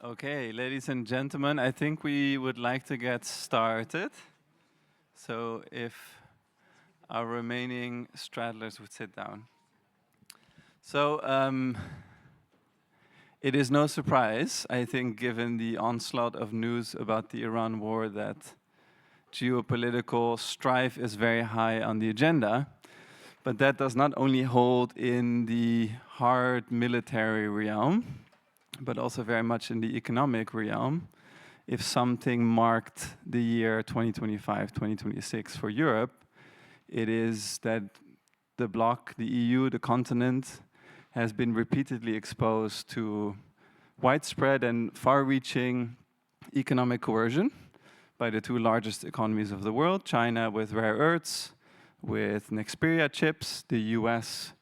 Okay, ladies and gentlemen, I think we would like to get started. So if our remaining straddlers would sit down. So it is no surprise, I think, given the onslaught of news about the Iran war, that geopolitical strife is very high on the agenda. But that does not only hold in the hard military realm, but also very much in the economic realm. If something marked the year 2025, 2026 for Europe, it is that the bloc, the EU, the continent, has been repeatedly exposed to widespread and far-reaching economic coercion by the two largest economies of the world, China with rare earths, with Nexperia chips, the US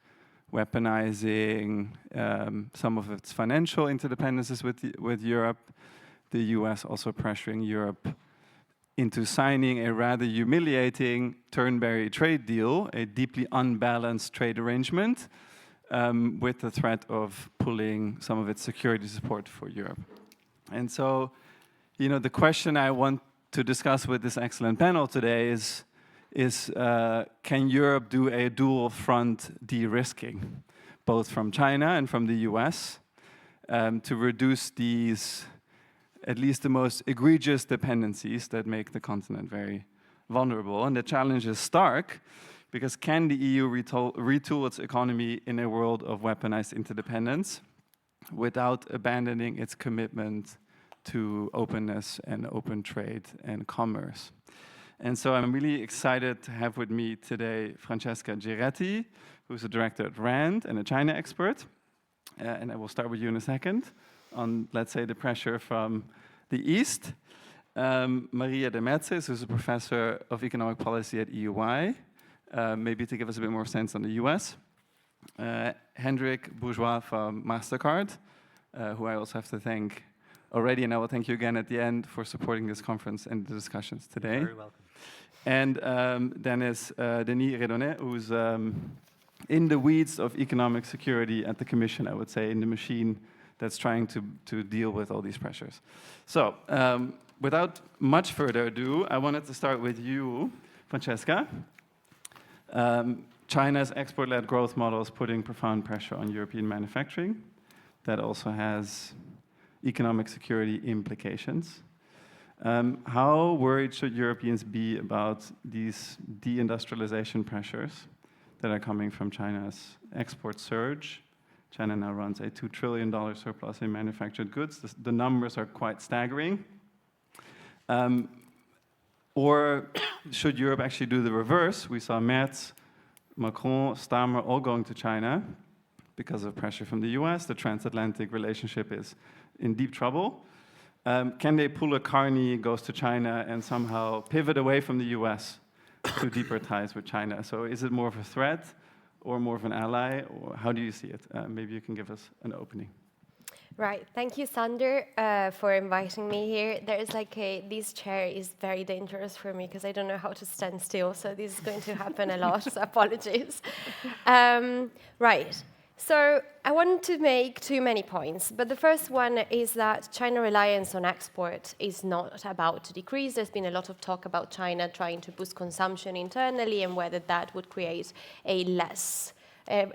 weaponizing some of its financial interdependencies with Europe, the US also pressuring Europe into signing a rather humiliating Turnberry trade deal, a deeply unbalanced trade arrangement, with the threat of pulling some of its security support for Europe. And so, the question I want to discuss with this excellent panel today is can Europe do a dual front de-risking, both from China and from the US, to reduce these, at least the most egregious dependencies that make the continent very vulnerable? And the challenge is stark, because can the EU retool its economy in a world of weaponized interdependence without abandoning its commitment to openness and open trade and commerce? And so I'm really excited to have with me today Francesca Ghiretti, who's a director at RAND and a China expert. And I will start with you in a second on, let's say, the pressure from the East. Maria Demertzis, who's a professor of economic policy at EUI, maybe to give us a bit more sense on the US. Hendrik Bourgeois from Mastercard, who I also have to thank already, and I will thank you again at the end for supporting this conference and the discussions today. You're very welcome. And Denis Redonnet, who's in the weeds of economic security at the Commission, I would say, in the machine that's trying to deal with all these pressures. So, without much further ado, I wanted to start with you, Francesca. China's export-led growth model is putting profound pressure on European manufacturing. That also has economic security implications. How worried should Europeans be about these deindustrialization pressures that are coming from China's export surge? China now runs a $2 trillion surplus in manufactured goods. The numbers are quite staggering. Or should Europe actually do the reverse? We saw Merz, Macron, Starmer all going to China because of pressure from the US. The transatlantic relationship is in deep trouble. Can they pull a Carney, goes to China, and somehow pivot away from the US to deeper ties with China? So is it more of a threat or more of an ally, or how do you see it? Maybe you can give us an opening. Right. Thank you, Sander, for inviting me here. There is this chair is very dangerous for me because I don't know how to stand still, so this is going to happen a lot, so apologies. Right. So I want to make too many points, but the first one is that China reliance on export is not about to decrease. There's been a lot of talk about China trying to boost consumption internally and whether that would create a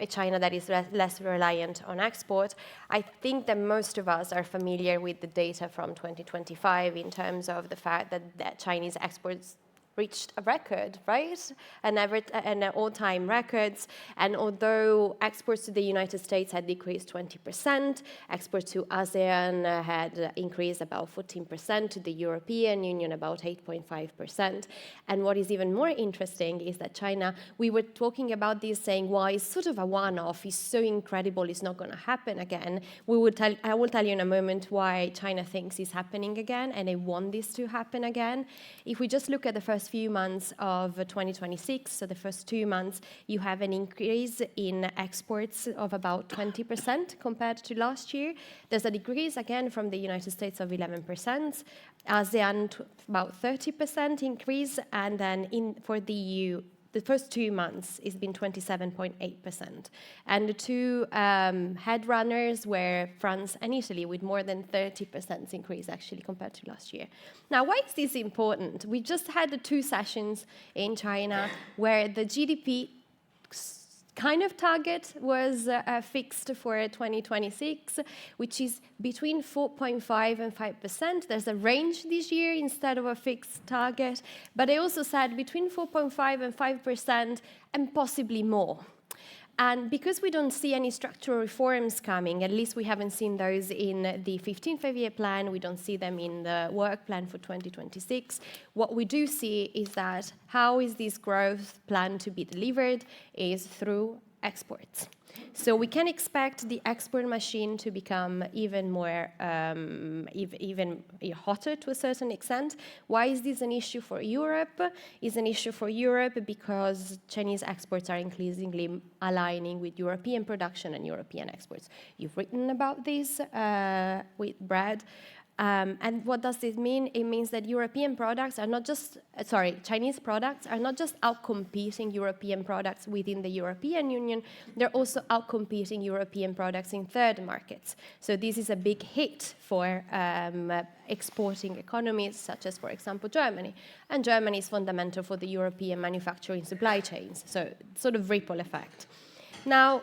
China that is less reliant on export. I think that most of us are familiar with the data from 2025 in terms of the fact that Chinese exports reached a record, right? An all-time records. And although exports to the United States had decreased 20%, exports to ASEAN had increased about 14%, to the European Union about 8.5%. And what is even more interesting is that China, we were talking about this saying, well, it's sort of a one-off, it's so incredible, it's not going to happen again. I will tell you in a moment why China thinks it's happening again, and they want this to happen again. If we just look at the first few months of 2026, so the first 2 months, you have an increase in exports of about 20% compared to last year. There's a decrease again from the United States of 11%, ASEAN about 30% increase, and then for the EU, the first 2 months, it's been 27.8%. And the two head runners were France and Italy, with more than 30% increase actually compared to last year. Now, why is this important? We just had the 2 sessions in China where the GDP kind of target was fixed for 2026, which is between 4.5 and 5%. There's a range this year instead of a fixed target, but they also said between 4.5 and 5% and possibly more. And because we don't see any structural reforms coming, at least we haven't seen those in the 15th five-year plan, we don't see them in the work plan for 2026, what we do see is that how is this growth plan to be delivered is through exports. So we can expect the export machine to become even more, even hotter to a certain extent. Why is this an issue for Europe? It's an issue for Europe because Chinese exports are increasingly aligning with European production and European exports. You've written about this with Brad. And what does this mean? It means that European products are not just, Chinese products are not just outcompeting European products within the European Union, they're also outcompeting European products in third markets. So this is a big hit for exporting economies, such as, for example, Germany. And Germany is fundamental for the European manufacturing supply chains, so sort of ripple effect. Now,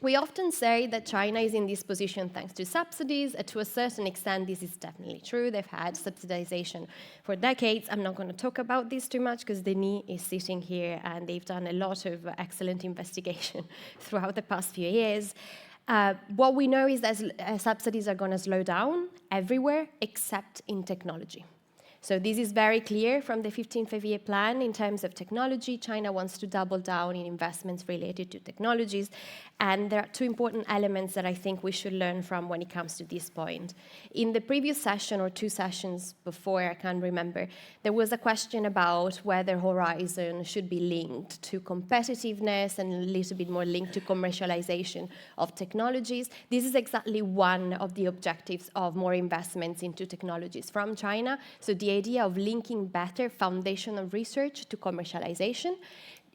we often say that China is in this position thanks to subsidies. To a certain extent, this is definitely true. They've had subsidization for decades. I'm not going to talk about this too much because Denis is sitting here and they've done a lot of excellent investigation throughout the past few years. What we know is that subsidies are going to slow down everywhere except in technology. So this is very clear from the 15th five-year plan in terms of technology. China wants to double down in investments related to technologies. And there are 2 important elements that I think we should learn from when it comes to this point. In the previous session or 2 sessions before, I can't remember, there was a question about whether Horizon should be linked to competitiveness and a little bit more linked to commercialization of technologies. This is exactly one of the objectives of more investments into technologies from China. So the idea of linking better foundational research to commercialization.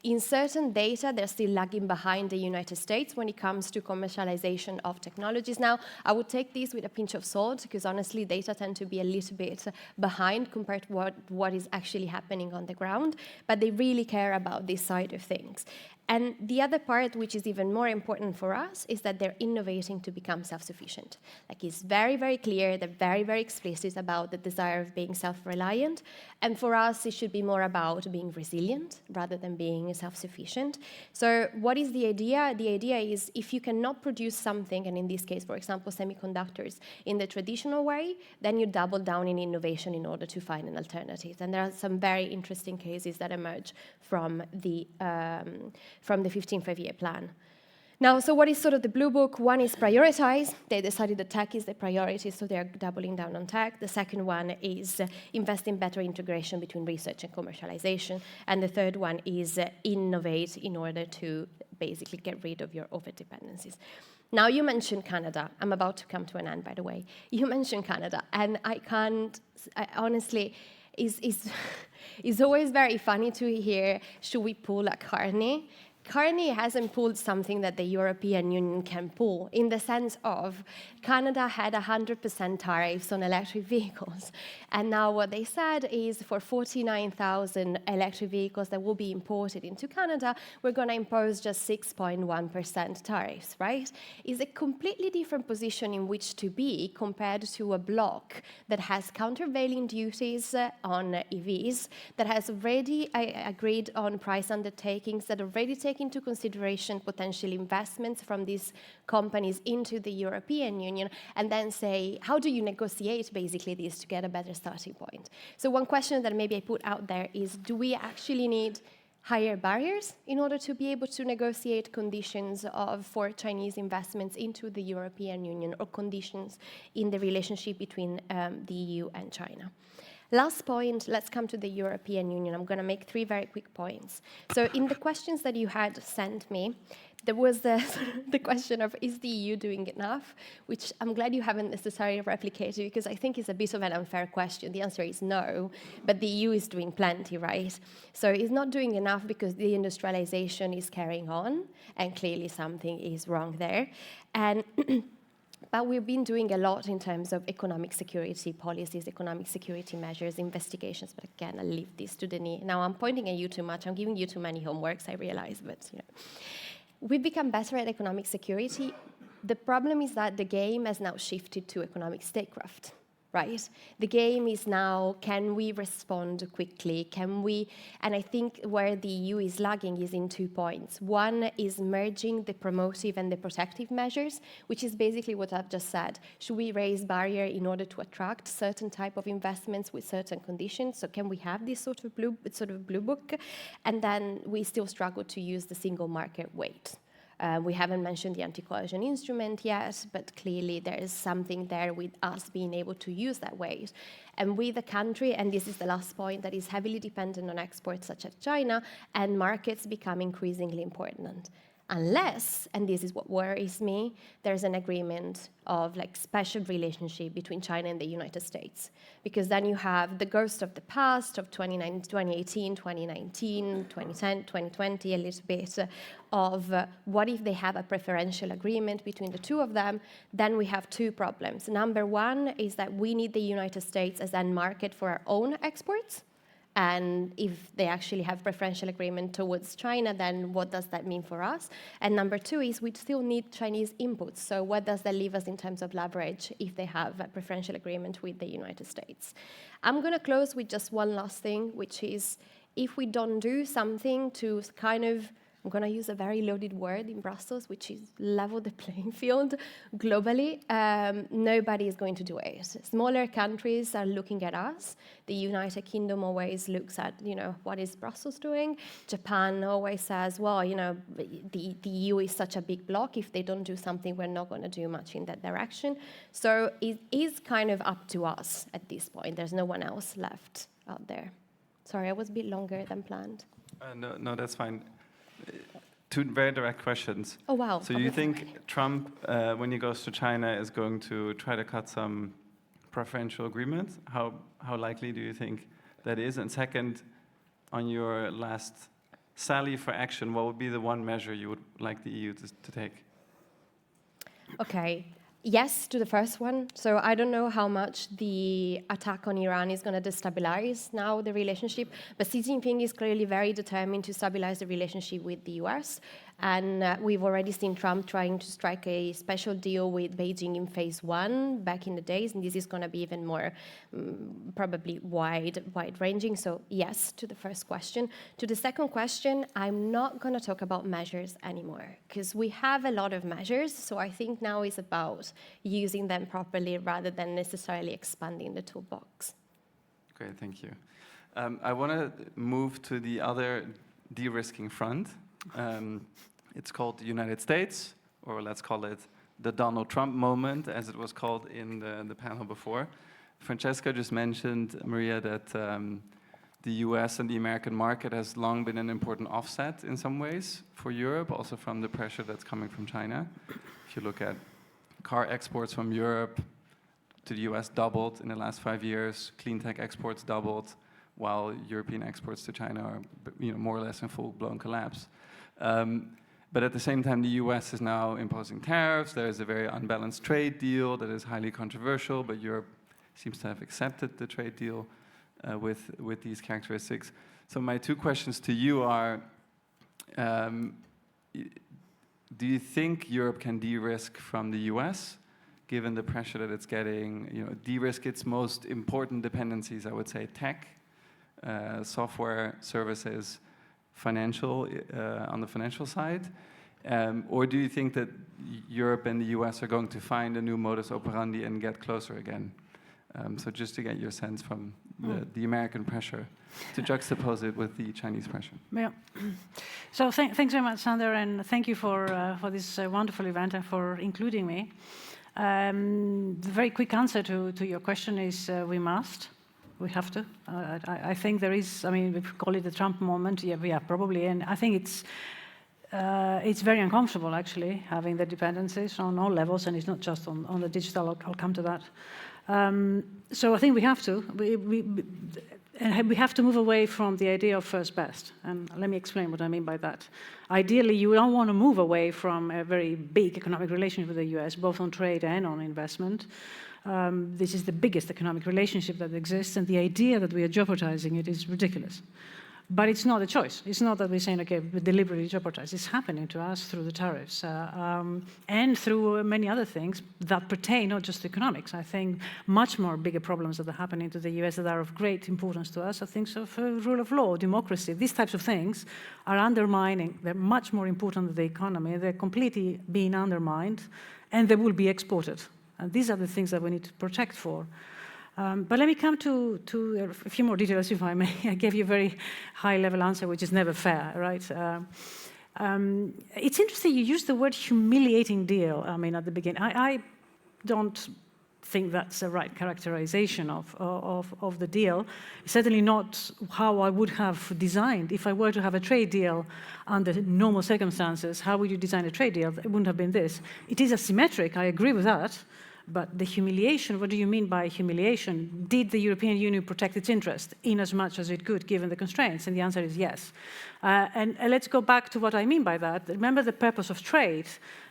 In certain data, they're still lagging behind the United States when it comes to commercialization of technologies. Now, I would take this with a pinch of salt because honestly, data tend to be a little bit behind compared to what is actually happening on the ground, but they really care about this side of things. And the other part, which is even more important for us, is that they're innovating to become self-sufficient. Like, it's very, very clear, they're very, very explicit about the desire of being self-reliant. And for us, it should be more about being resilient rather than being self-sufficient. So what is the idea? The idea is if you cannot produce something, and in this case, for example, semiconductors, in the traditional way, then you double down in innovation in order to find an alternative. And there are some very interesting cases that emerge from the 15th five-year plan. Now, so what is sort of the blue book? One is prioritize. They decided that tech is the priority, so they're doubling down on tech. The second one is invest in better integration between research and commercialization. And the third one is innovate in order to basically get rid of your over-dependencies. Now, you mentioned Canada. I'm about to come to an end, by the way. You mentioned Canada, and honestly, it's always very funny to hear, should we pull a Carney? Carney hasn't pulled something that the European Union can pull, in the sense of Canada had 100% tariffs on electric vehicles. And now what they said is for 49,000 electric vehicles that will be imported into Canada, we're going to impose just 6.1% tariffs, right? It's a completely different position in which to be compared to a bloc that has countervailing duties on EVs, that has already agreed on price undertakings, that already take into consideration potential investments from these companies into the European Union, and then say, how do you negotiate basically this to get a better starting point? So one question that maybe I put out there is, do we actually need higher barriers in order to be able to negotiate conditions for Chinese investments into the European Union, or conditions in the relationship between the EU and China? Last point, let's come to the European Union. I'm going to make 3 very quick points. So in the questions that you had sent me, there was the question of, is the EU doing enough? Which I'm glad you haven't necessarily replicated, because I think it's a bit of an unfair question. The answer is no, but the EU is doing plenty, right? So it's not doing enough because the industrialization is carrying on, and clearly something is wrong there. And but we've been doing a lot in terms of economic security policies, economic security measures, investigations. But again, I'll leave this to Denis. Now, I'm pointing at you too much. I'm giving you too many homeworks, I realize. But we've become better at economic security. The problem is that the game has now shifted to economic statecraft. Right? The game is now, can we respond quickly? Can we? And I think where the EU is lagging is in 2 points. One is merging the promotive and the protective measures, which is basically what I've just said. Should we raise barrier in order to attract certain type of investments with certain conditions? So can we have this sort of blue book? And then we still struggle to use the single market weight. We haven't mentioned the anti-coercion instrument yet, but clearly there is something there with us being able to use that weight. And with a country, and this is the last point, that is heavily dependent on exports such as China, and markets become increasingly important. Unless, and this is what worries me, there's an agreement of special relationship between China and the United States. Because then you have the ghost of the past of 2018, 2019, 2010, 2020, a little bit of what if they have a preferential agreement between the two of them, then we have 2 problems. Number 1 is that we need the United States as a market for our own exports. And if they actually have preferential agreement towards China, then what does that mean for us? And number 2 is we still need Chinese inputs. So what does that leave us in terms of leverage if they have a preferential agreement with the United States? I'm going to close with just one last thing, which is if we don't do something to kind of, I'm going to use a very loaded word in Brussels, which is level the playing field globally, nobody is going to do it. Smaller countries are looking at us. The United Kingdom always looks at, what is Brussels doing? Japan always says, well, the EU is such a big bloc. If they don't do something, we're not going to do much in that direction. So it is kind of up to us at this point. There's no one else left out there. Sorry, I was a bit longer than planned. No, that's fine. 2 very direct questions. Oh, wow. So you think Trump, when he goes to China, is going to try to cut some preferential agreements? How likely do you think that is? And second, on your last sally for action, what would be the one measure you would like the EU to take? Okay. Yes, to the first one. So I don't know how much the attack on Iran is going to destabilize now the relationship, but Xi Jinping is clearly very determined to stabilize the relationship with the US. And we've already seen Trump trying to strike a special deal with Beijing in phase 1 back in the days, and this is going to be even more probably wide-ranging. So yes, to the first question. To the second question, I'm not going to talk about measures anymore, because we have a lot of measures, so I think now is about using them properly rather than necessarily expanding the toolbox. Great, thank you. I want to move to the other de-risking front. It's called the United States, or let's call it the Donald Trump moment, as it was called in the panel before. Francesca just mentioned, Maria, that the US and the American market has long been an important offset in some ways for Europe, also from the pressure that's coming from China. If you look at car exports from Europe to the US doubled in the last 5 years, clean tech exports doubled, while European exports to China are more or less in full-blown collapse. But at the same time, the US is now imposing tariffs. There is a very unbalanced trade deal that is highly controversial, but Europe seems to have accepted the trade deal with these characteristics. So my 2 questions to you are, do you think Europe can de-risk from the US, given the pressure that it's getting, de-risk its most important dependencies, I would say tech, software, services, financial, on the financial side? Or do you think that Europe and the US are going to find a new modus operandi and get closer again? So just to get your sense from the American pressure, to juxtapose it with the Chinese pressure. Yeah. So thanks very much, Sander, and thank you for this wonderful event and for including me. The very quick answer to your question is we must. We have to. I think there is, I mean, we call it the Trump moment. Yeah, probably. And I think it's very uncomfortable, actually, having the dependencies on all levels, and it's not just on the digital. I'll come to that. So I think we have to. And we have to move away from the idea of first best. And let me explain what I mean by that. Ideally, you don't want to move away from a very big economic relationship with the US, both on trade and on investment. This is the biggest economic relationship that exists, and the idea that we are jeopardizing it is ridiculous. But it's not a choice. It's not that we're saying, okay, we deliberately jeopardize. It's happening to us through the tariffs and through many other things that pertain not just to economics. I think much more bigger problems that are happening to the US that are of great importance to us are things of rule of law, democracy. These types of things are undermining. They're much more important than the economy. They're completely being undermined, and they will be exported. And these are the things that we need to protect for. But let me come to a few more details, if I may. I gave you a very high-level answer, which is never fair, right? It's interesting you used the word humiliating deal, I mean, at the beginning. I don't think that's the right characterization of the deal. Certainly not how I would have designed. If I were to have a trade deal under normal circumstances, how would you design a trade deal? It wouldn't have been this. It is asymmetric, I agree with that. But the humiliation, what do you mean by humiliation? Did the European Union protect its interest in as much as it could, given the constraints? And the answer is yes. And let's go back to what I mean by that. Remember the purpose of trade.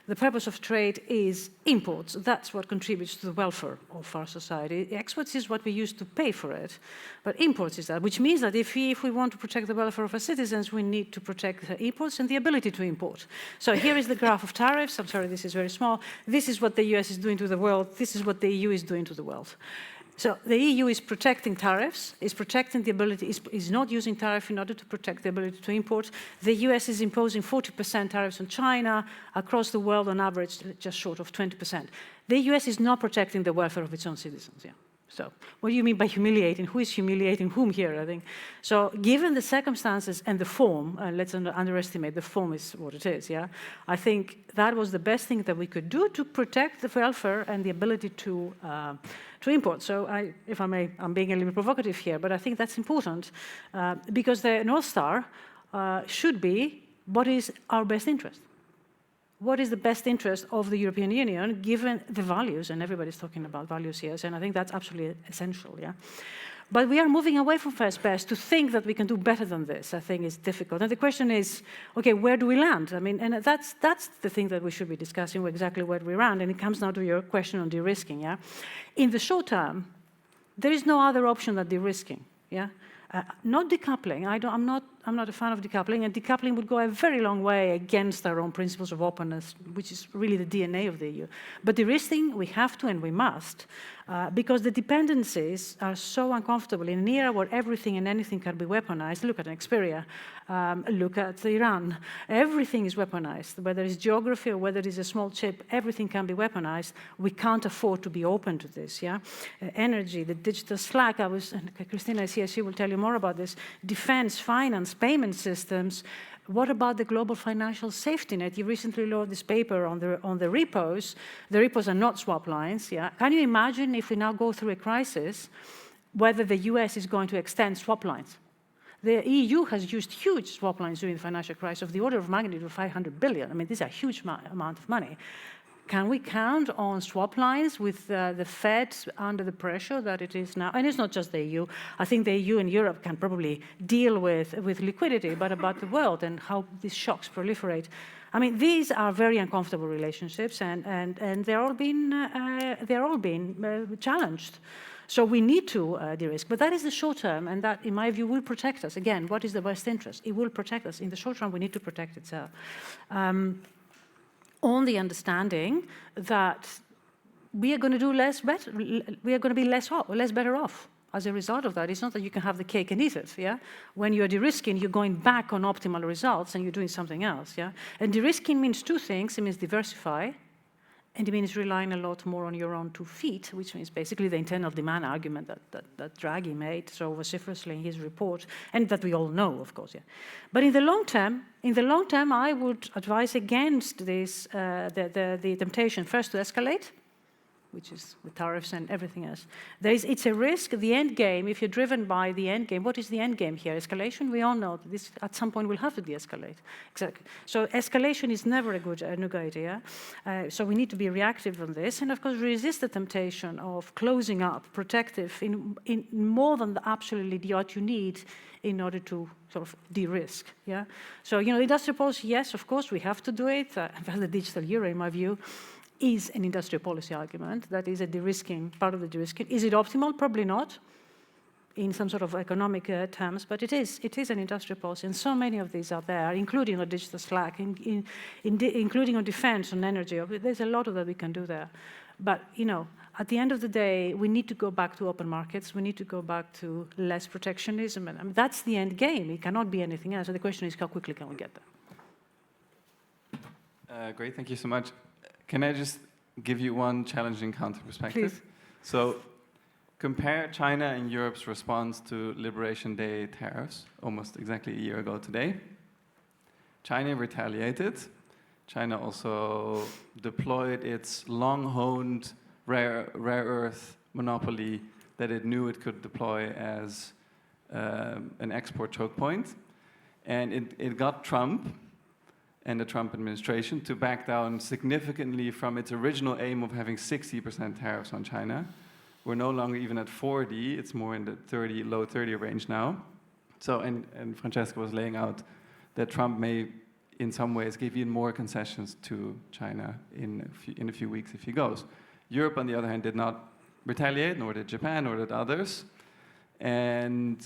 The purpose of trade is imports. That's what contributes to the welfare of our society. Exports is what we use to pay for it. But imports is that, which means that if we want to protect the welfare of our citizens, we need to protect the imports and the ability to import. So here is the graph of tariffs. I'm sorry, this is very small. This is what the US is doing to the world. This is what the EU is doing to the world. So the EU is protecting tariffs, is protecting the ability, is not using tariff in order to protect the ability to import. The US is imposing 40% tariffs on China, across the world on average just short of 20%. The US is not protecting the welfare of its own citizens, yeah. So what do you mean by humiliating? Who is humiliating whom here, I think? So given the circumstances and the form, let's underestimate the form is what it is, yeah? I think that was the best thing that we could do to protect the welfare and the ability to import. So if I may, I'm being a little bit provocative here, but I think that's important because the North Star should be what is our best interest. What is the best interest of the European Union, given the values, and everybody's talking about values here, and I think that's absolutely essential, yeah? But we are moving away from first best to think that we can do better than this, I think is difficult. And the question is, okay, where do we land? I mean, and that's the thing that we should be discussing, exactly where we land, and it comes now to your question on de-risking, yeah? In the short term, there is no other option than de-risking, yeah? Not decoupling. I'm not a fan of decoupling, and decoupling would go a very long way against our own principles of openness, which is really the DNA of the EU. But de-risking, we have to and we must, because the dependencies are so uncomfortable in an era where everything and anything can be weaponized. Look at Xperia, look at Iran. Everything is weaponized, whether it's geography or whether it is a small chip, everything can be weaponized. We can't afford to be open to this, yeah? Energy, the digital slack, Christina is here, she will tell you more about this. Defense, finance, payment systems. What about the global financial safety net? You recently wrote this paper on the repos. The repos are not swap lines, yeah? Can you imagine if we now go through a crisis, whether the US is going to extend swap lines? The EU has used huge swap lines during the financial crisis of the order of magnitude of 500 billion. I mean, these are a huge amount of money. Can we count on swap lines with the Fed under the pressure that it is now? And it's not just the EU. I think the EU and Europe can probably deal with liquidity, but about the world and how these shocks proliferate. I mean, these are very uncomfortable relationships, and they're all being challenged. So we need to de-risk. But that is the short term, and that, in my view, will protect us. Again, what is the best interest? It will protect us. In the short term, we need to protect itself. On the understanding that we are going to do less better, we are going to be less better off as a result of that. It's not that you can have the cake and eat it, yeah? When you're de-risking, you're going back on optimal results and you're doing something else, yeah? And de-risking means two things. It means diversify, and it means relying a lot more on your own 2 feet, which means basically the internal demand argument that Draghi made so vociferously in his report, and that we all know, of course. Yeah. But in the long term, I would advise against this, the temptation first to escalate, which is the tariffs and everything else. It's a risk. The end game, if you're driven by the end game, what is the end game here? Escalation? We all know that this at some point will have to de-escalate. Exactly. So escalation is never a good idea. So we need to be reactive on this, and of course resist the temptation of closing up, protective in more than absolutely what you need in order to sort of de-risk. Yeah. So the industrial policy, yes, of course we have to do it. The digital euro, in my view, is an industrial policy argument. That is a de-risking, part of the de-risking. Is it optimal? Probably not in some sort of economic terms, but it is an industrial policy, and so many of these are there, including on digital slack, including on defense, on energy. There's a lot of that we can do there. But, at the end of the day, we need to go back to open markets. We need to go back to less protectionism. And that's the end game. It cannot be anything else. So the question is, how quickly can we get there? Great, thank you so much. Can I just give you one challenging counter perspective? Please. So compare China and Europe's response to Liberation Day tariffs, almost exactly a year ago today. China retaliated. China also deployed its long-honed rare earth monopoly that it knew it could deploy as an export choke point. And it got Trump and the Trump administration to back down significantly from its original aim of having 60% tariffs on China. We're no longer even at 40, it's more in the 30, low 30 range now. So, and Francesca was laying out that Trump may, in some ways, give even more concessions to China in a few weeks if he goes. Europe, on the other hand, did not retaliate, nor did Japan, nor did others. And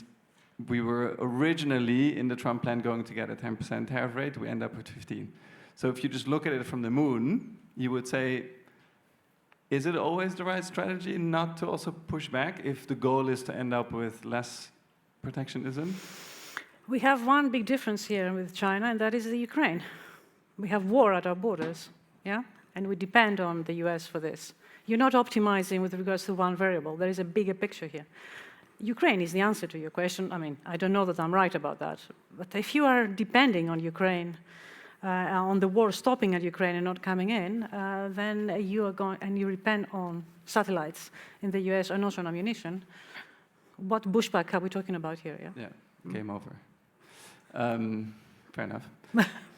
we were originally in the Trump plan going to get a 10% tariff rate. We end up with 15. So if you just look at it from the moon, you would say, is it always the right strategy not to also push back if the goal is to end up with less protectionism? We have one big difference here with China, and that is the Ukraine. We have war at our borders, yeah? And we depend on the US for this. You're not optimizing with regards to one variable. There is a bigger picture here. Ukraine is the answer to your question. I mean, I don't know that I'm right about that. But if you are depending on Ukraine, on the war stopping at Ukraine and not coming in, then you are going, and you depend on satellites in the US and also on ammunition. What pushback are we talking about here? Yeah, game over. Fair enough.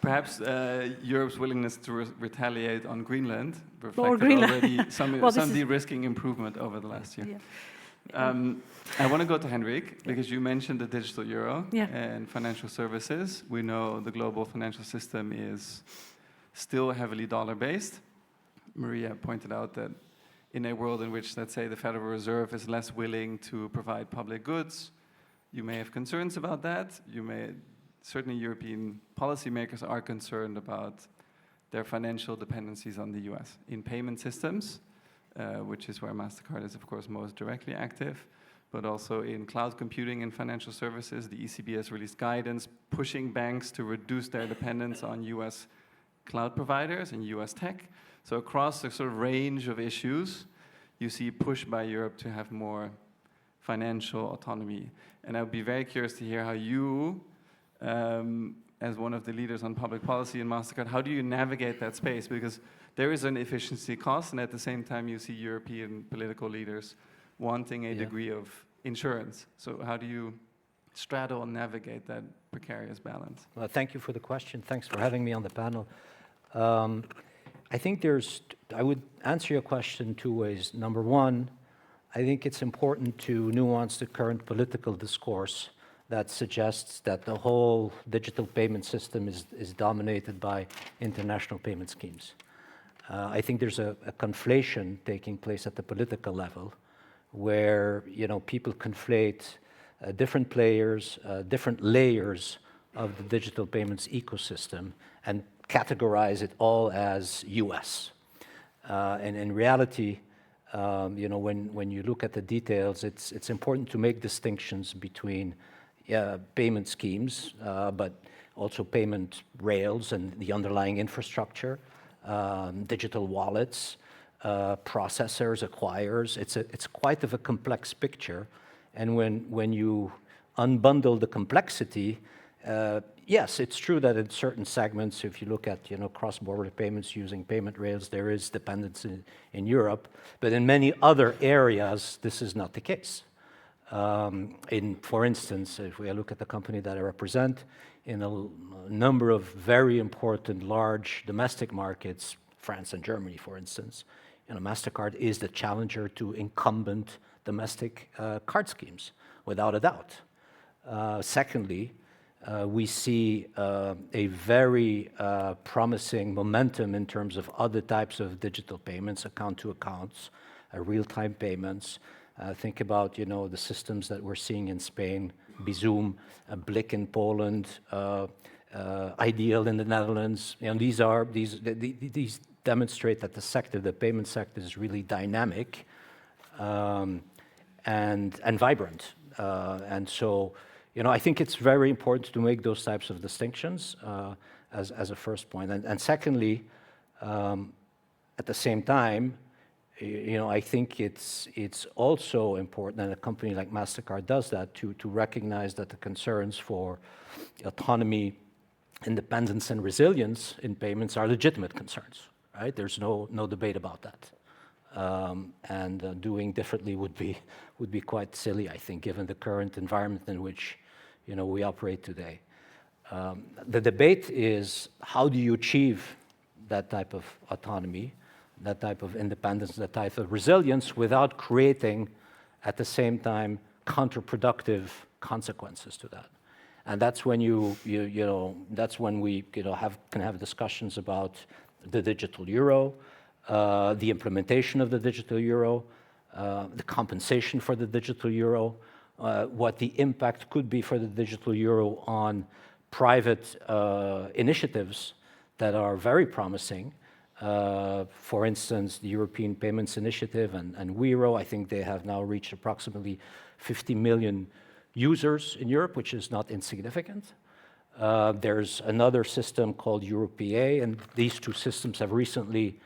Perhaps Europe's willingness to retaliate on Greenland reflected already some de-risking improvement over the last year. Yeah. I want to go to Hendrik, because you mentioned the digital euro and financial services. We know the global financial system is still heavily dollar-based. Maria pointed out that in a world in which, let's say, the Federal Reserve is less willing to provide public goods, you may have concerns about that. Certainly European policymakers are concerned about their financial dependencies on the US in payment systems, which is where Mastercard is, of course, most directly active, but also in cloud computing and financial services. The ECB has released guidance pushing banks to reduce their dependence on US cloud providers and US tech. So across the sort of range of issues, you see push by Europe to have more financial autonomy. And I would be very curious to hear how you, as one of the leaders on public policy in Mastercard, how do you navigate that space? Because there is an efficiency cost, and at the same time you see European political leaders wanting a degree of insurance. So how do you straddle and navigate that precarious balance? Well, thank you for the question. Thanks for having me on the panel. I think I would answer your question two ways. Number one, I think it's important to nuance the current political discourse that suggests that the whole digital payment system is dominated by international payment schemes. I think there's a conflation taking place at the political level where people conflate different players, different layers of the digital payments ecosystem and categorize it all as US. And in reality, when you look at the details, it's important to make distinctions between payment schemes, but also payment rails and the underlying infrastructure, digital wallets, processors, acquirers. It's quite of a complex picture. And when you unbundle the complexity, Yes, it's true that in certain segments, if you look at cross-border payments using payment rails, there is dependence in Europe. But in many other areas, this is not the case. For instance, if we look at the company that I represent, in a number of very important large domestic markets, France and Germany, for instance, Mastercard is the challenger to incumbent domestic card schemes, without a doubt. Secondly, we see a very promising momentum in terms of other types of digital payments, account-to-accounts, real-time payments. Think about the systems that we're seeing in Spain, Bizum, Blik in Poland, Ideal in the Netherlands. These demonstrate that the payment sector is really dynamic and vibrant. And so, I think it's very important to make those types of distinctions as a first point. And secondly, at the same time, I think it's also important, and a company like Mastercard does that, to recognize that the concerns for autonomy, independence, and resilience in payments are legitimate concerns, right? There's no debate about that. And doing differently would be quite silly, I think, given the current environment in which we operate today. The debate is, how do you achieve that type of autonomy, that type of independence, that type of resilience, without creating, at the same time, counterproductive consequences to that? And that's when that's when we can have discussions about the digital euro, the implementation of the digital euro, the compensation for the digital euro, what the impact could be for the digital euro on private initiatives that are very promising. For instance, the European Payments Initiative and Wero, I think they have now reached approximately 50 million users in Europe, which is not insignificant. There's another system called EuroPA, and these two systems have recently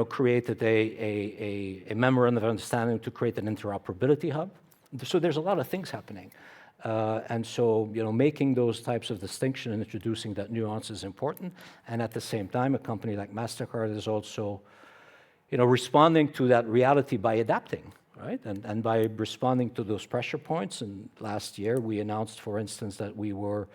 created a memorandum of understanding to create an interoperability hub. So there's a lot of things happening. And so, making those types of distinction and introducing that nuance is important. And at the same time, a company like Mastercard is also, responding to that reality by adapting, right? And by responding to those pressure points. And last year, we announced, for instance, that we were,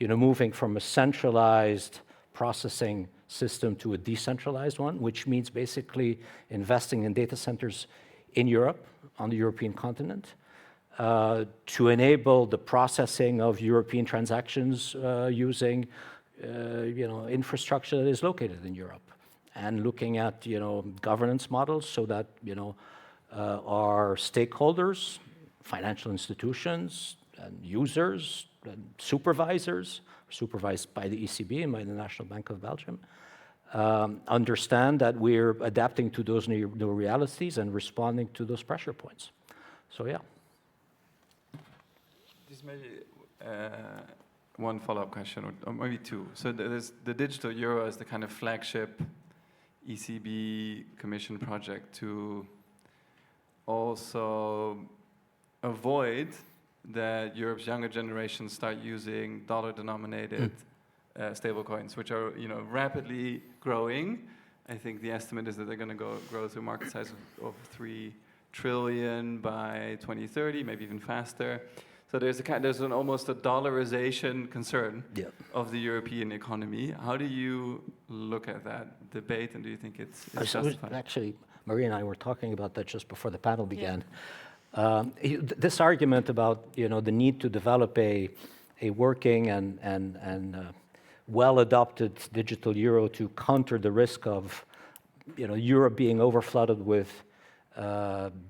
moving from a centralized processing system to a decentralized one, which means basically investing in data centers in Europe, on the European continent, to enable the processing of European transactions using, infrastructure that is located in Europe, and looking at, governance models so that, our stakeholders, financial institutions, and users, and supervisors, supervised by the ECB and by the National Bank of Belgium, understand that we're adapting to those new realities and responding to those pressure points. So, yeah. Just maybe one follow-up question, or maybe two. So there's the digital euro as the kind of flagship ECB Commission project to also avoid that Europe's younger generations start using dollar-denominated stablecoins, which are rapidly growing. I think the estimate is that they're going to grow to a market size of 3 trillion by 2030, maybe even faster. So there's almost a dollarization concern of the European economy. How do you look at that debate, and do you think it's justified? Actually, Maria and I were talking about that just before the panel began. This argument about the need to develop a working and well-adopted digital euro to counter the risk of Europe being overflooded with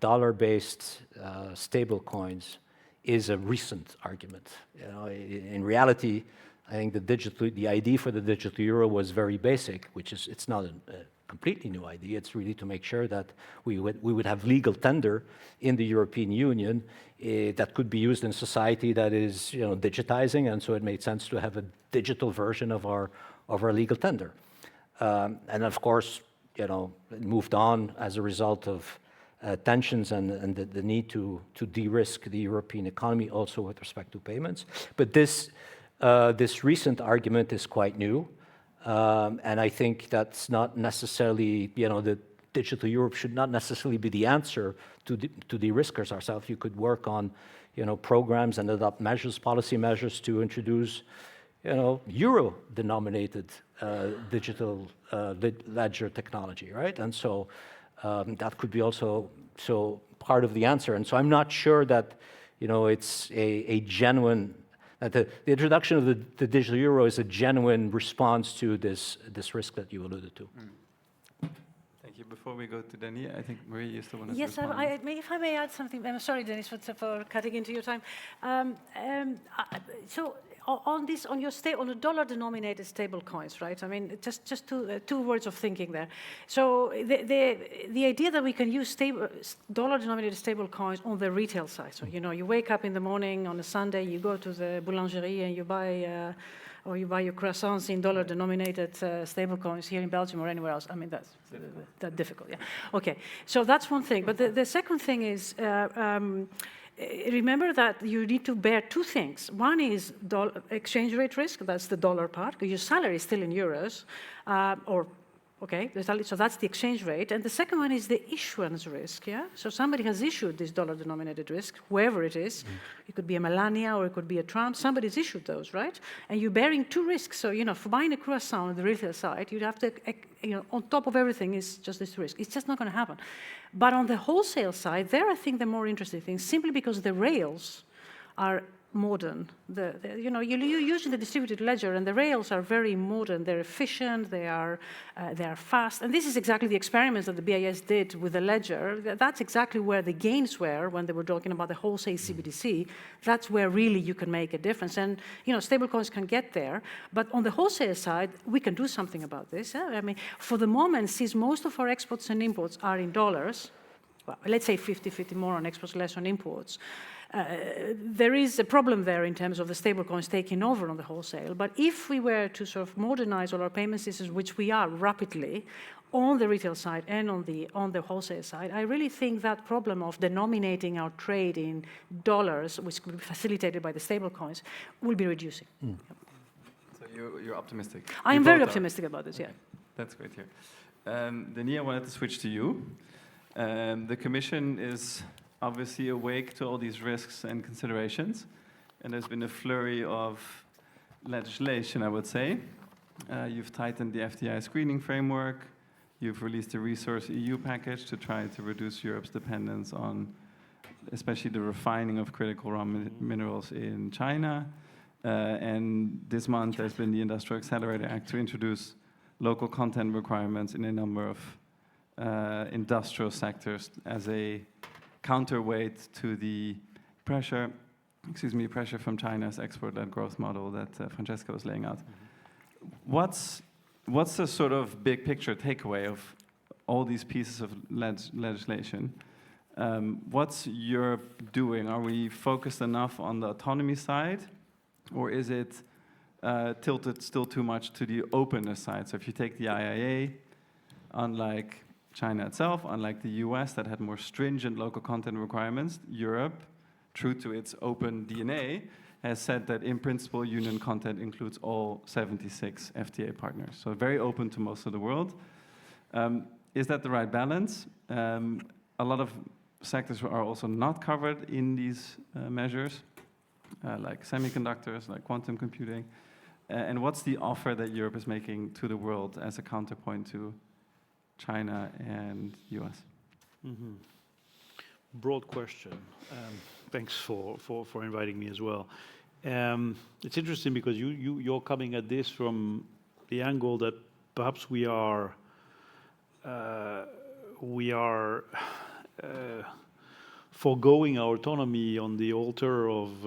dollar-based stable coins is a recent argument. In reality, I think the idea for the digital euro was very basic, which is it's not a completely new idea. It's really to make sure that we would have legal tender in the European Union that could be used in society that is digitizing, and so it made sense to have a digital version of our legal tender. And of course, it moved on as a result of tensions and the need to de-risk the European economy also with respect to payments. But this this recent argument is quite new. And I think that's not necessarily, the Digital Europe should not necessarily be the answer to de-riskers ourselves. You could work on, programs and adopt measures, policy measures to introduce, euro-denominated digital ledger technology, right? And so that could be also part of the answer. And so I'm not sure that, it's a genuine, that the introduction of the digital euro is a genuine response to this risk that you alluded to. Thank you. Before we go to Denis, I think Marie, you still want to Yes, if I may add something. I'm sorry, Denis, for cutting into your time. So on the dollar-denominated stable coins, right? I mean, just two words of thinking there. So the idea that we can use dollar-denominated stable coins on the retail side. So you wake up in the morning on a Sunday, you go to the boulangerie and you buy. Or you buy your croissants in dollar-denominated stable coins here in Belgium or anywhere else. I mean, that's that difficult, yeah. Okay, so that's one thing. But the second thing is, remember that you need to bear two things. One is exchange rate risk, that's the dollar part, because your salary is still in euros, so that's the exchange rate. And the second one is the issuance risk, yeah? So somebody has issued this dollar-denominated risk, whoever it is. It could be a Melania or it could be a Trump. Somebody's issued those, right? And you're bearing two risks. So, for buying a croissant on the retail side, you'd have to, on top of everything is just this risk. It's just not going to happen. But on the wholesale side, there I think the more interesting thing, simply because the rails are modern. You're using the distributed ledger, and the rails are very modern. They're efficient. They are fast. And this is exactly the experiments that the BIS did with the ledger. That's exactly where the gains were when they were talking about the wholesale CBDC. That's where really you can make a difference. And stablecoins can get there. But on the wholesale side, we can do something about this. I mean, for the moment, since most of our exports and imports are in dollars, well, let's say 50-50 more on exports, less on imports. There is a problem there in terms of the stablecoins taking over on the wholesale. But if we were to sort of modernize all our payment systems, which we are rapidly, on the retail side and on the wholesale side, I really think that problem of denominating our trade in dollars, which could be facilitated by the stablecoins, will be reducing. Yep. So you're optimistic? I'm very optimistic about this, yeah. That's great here. Denis, I wanted to switch to you. The Commission is obviously awake to all these risks and considerations, and there's been a flurry of legislation, I would say. You've tightened the FDI screening framework. You've released a Resource EU package to try to reduce Europe's dependence on especially the refining of critical raw minerals in China. And this month, there's been the Industrial Accelerator Act to introduce local content requirements in a number of industrial sectors as a counterweight to the pressure from China's export-led growth model that Francesca was laying out. What's the sort of big picture takeaway of all these pieces of legislation? What's Europe doing? Are we focused enough on the autonomy side, or is it tilted still too much to the openness side? So if you take the IIA, unlike China itself, unlike the US that had more stringent local content requirements, Europe, true to its open DNA, has said that in principle union content includes all 76 FTA partners. So very open to most of the world. Is that the right balance? A lot of sectors are also not covered in these measures, like semiconductors, like quantum computing. And what's the offer that Europe is making to the world as a counterpoint to China and US? Mm-hmm. Broad question. Thanks for inviting me as well. It's interesting because you're coming at this from the angle that perhaps we are foregoing our autonomy on the altar of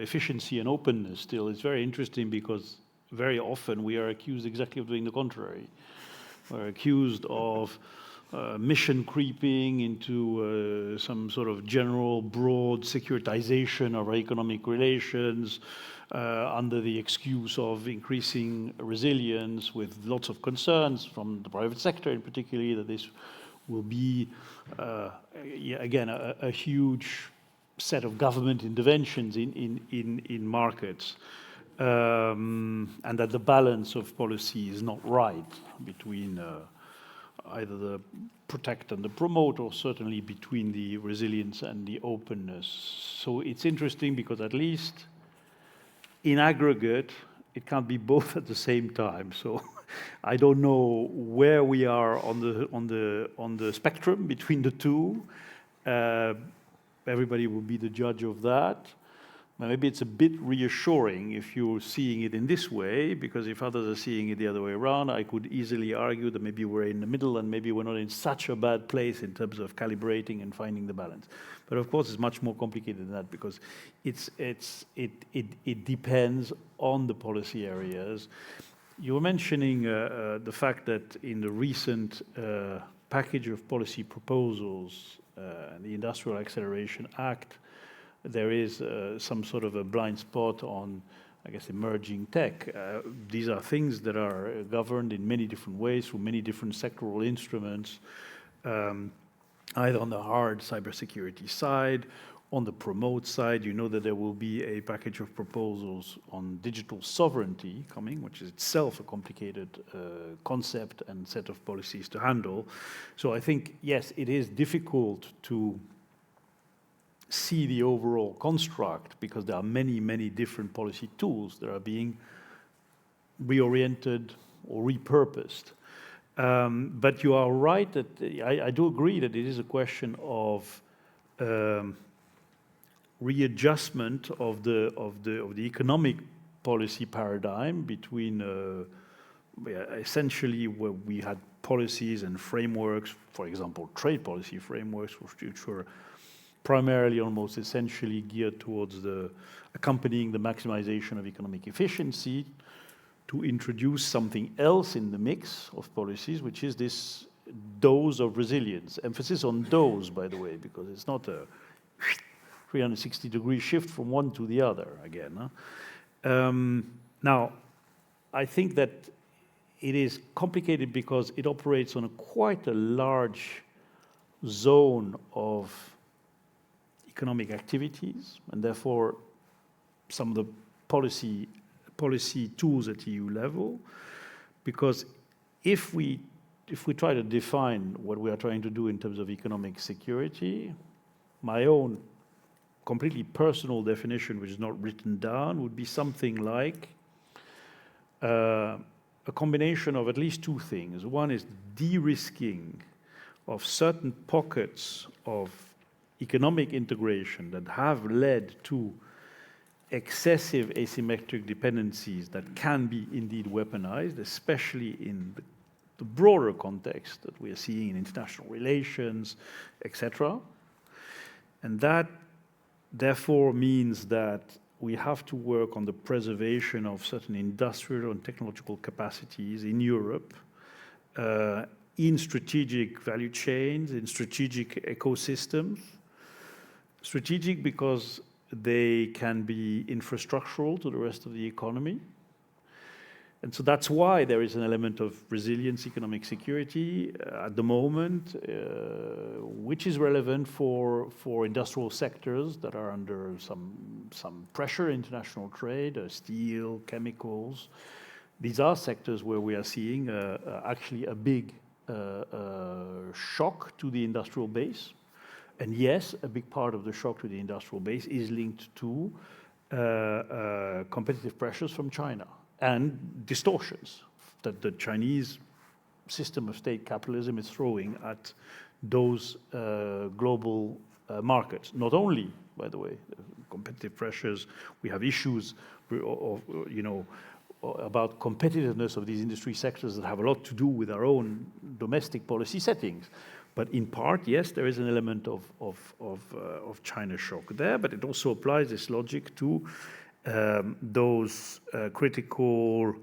efficiency and openness. Still, it's very interesting because very often we are accused exactly of doing the contrary. We're accused of mission creeping into some sort of general broad securitization of our economic relations under the excuse of increasing resilience, with lots of concerns from the private sector in particular that this will be, again, a huge set of government interventions in markets. and that the balance of policy is not right between either the protect and the promote, or certainly between the resilience and the openness. So it's interesting because at least in aggregate, it can't be both at the same time. So I don't know where we are on the spectrum between the two. Everybody will be the judge of that. Maybe it's a bit reassuring if you're seeing it in this way, because if others are seeing it the other way around, I could easily argue that maybe we're in the middle and maybe we're not in such a bad place in terms of calibrating and finding the balance. But of course, it's much more complicated than that, because it depends on the policy areas. You were mentioning the fact that in the recent package of policy proposals, the Industrial Acceleration Act, there is some sort of a blind spot on, I guess, emerging tech. These are things that are governed in many different ways through many different sectoral instruments, either on the hard cybersecurity side, on the promote side. You know that there will be a package of proposals on digital sovereignty coming, which is itself a complicated concept and set of policies to handle. So I think, yes, it is difficult to see the overall construct, because there are many, many different policy tools that are being reoriented or repurposed. But you are right that I do agree that it is a question of readjustment of the economic policy paradigm between essentially where we had policies and frameworks, for example, trade policy frameworks, which were primarily almost essentially geared towards accompanying the maximization of economic efficiency, to introduce something else in the mix of policies, which is this dose of resilience. Emphasis on dose, by the way, because it's not a 360-degree shift from one to the other again. Now, I think that it is complicated because it operates on quite a large zone of economic activities, and therefore some of the policy tools at EU level. Because if we try to define what we are trying to do in terms of economic security, my own completely personal definition, which is not written down, would be something like a combination of at least two things. One is de-risking of certain pockets of economic integration that have led to excessive asymmetric dependencies that can be indeed weaponized, especially in the broader context that we are seeing in international relations, etc. And that therefore means that we have to work on the preservation of certain industrial and technological capacities in Europe, in strategic value chains, in strategic ecosystems. Strategic because they can be infrastructural to the rest of the economy. And so that's why there is an element of resilience, economic security at the moment, which is relevant for industrial sectors that are under some pressure, international trade, steel, chemicals. These are sectors where we are seeing actually a big shock to the industrial base. And yes, a big part of the shock to the industrial base is linked to competitive pressures from China and distortions that the Chinese system of state capitalism is throwing at those global markets. Not only, by the way, competitive pressures, we have issues about competitiveness of these industry sectors that have a lot to do with our own domestic policy settings. But in part, yes, there is an element of China shock there, but it also applies this logic to those critical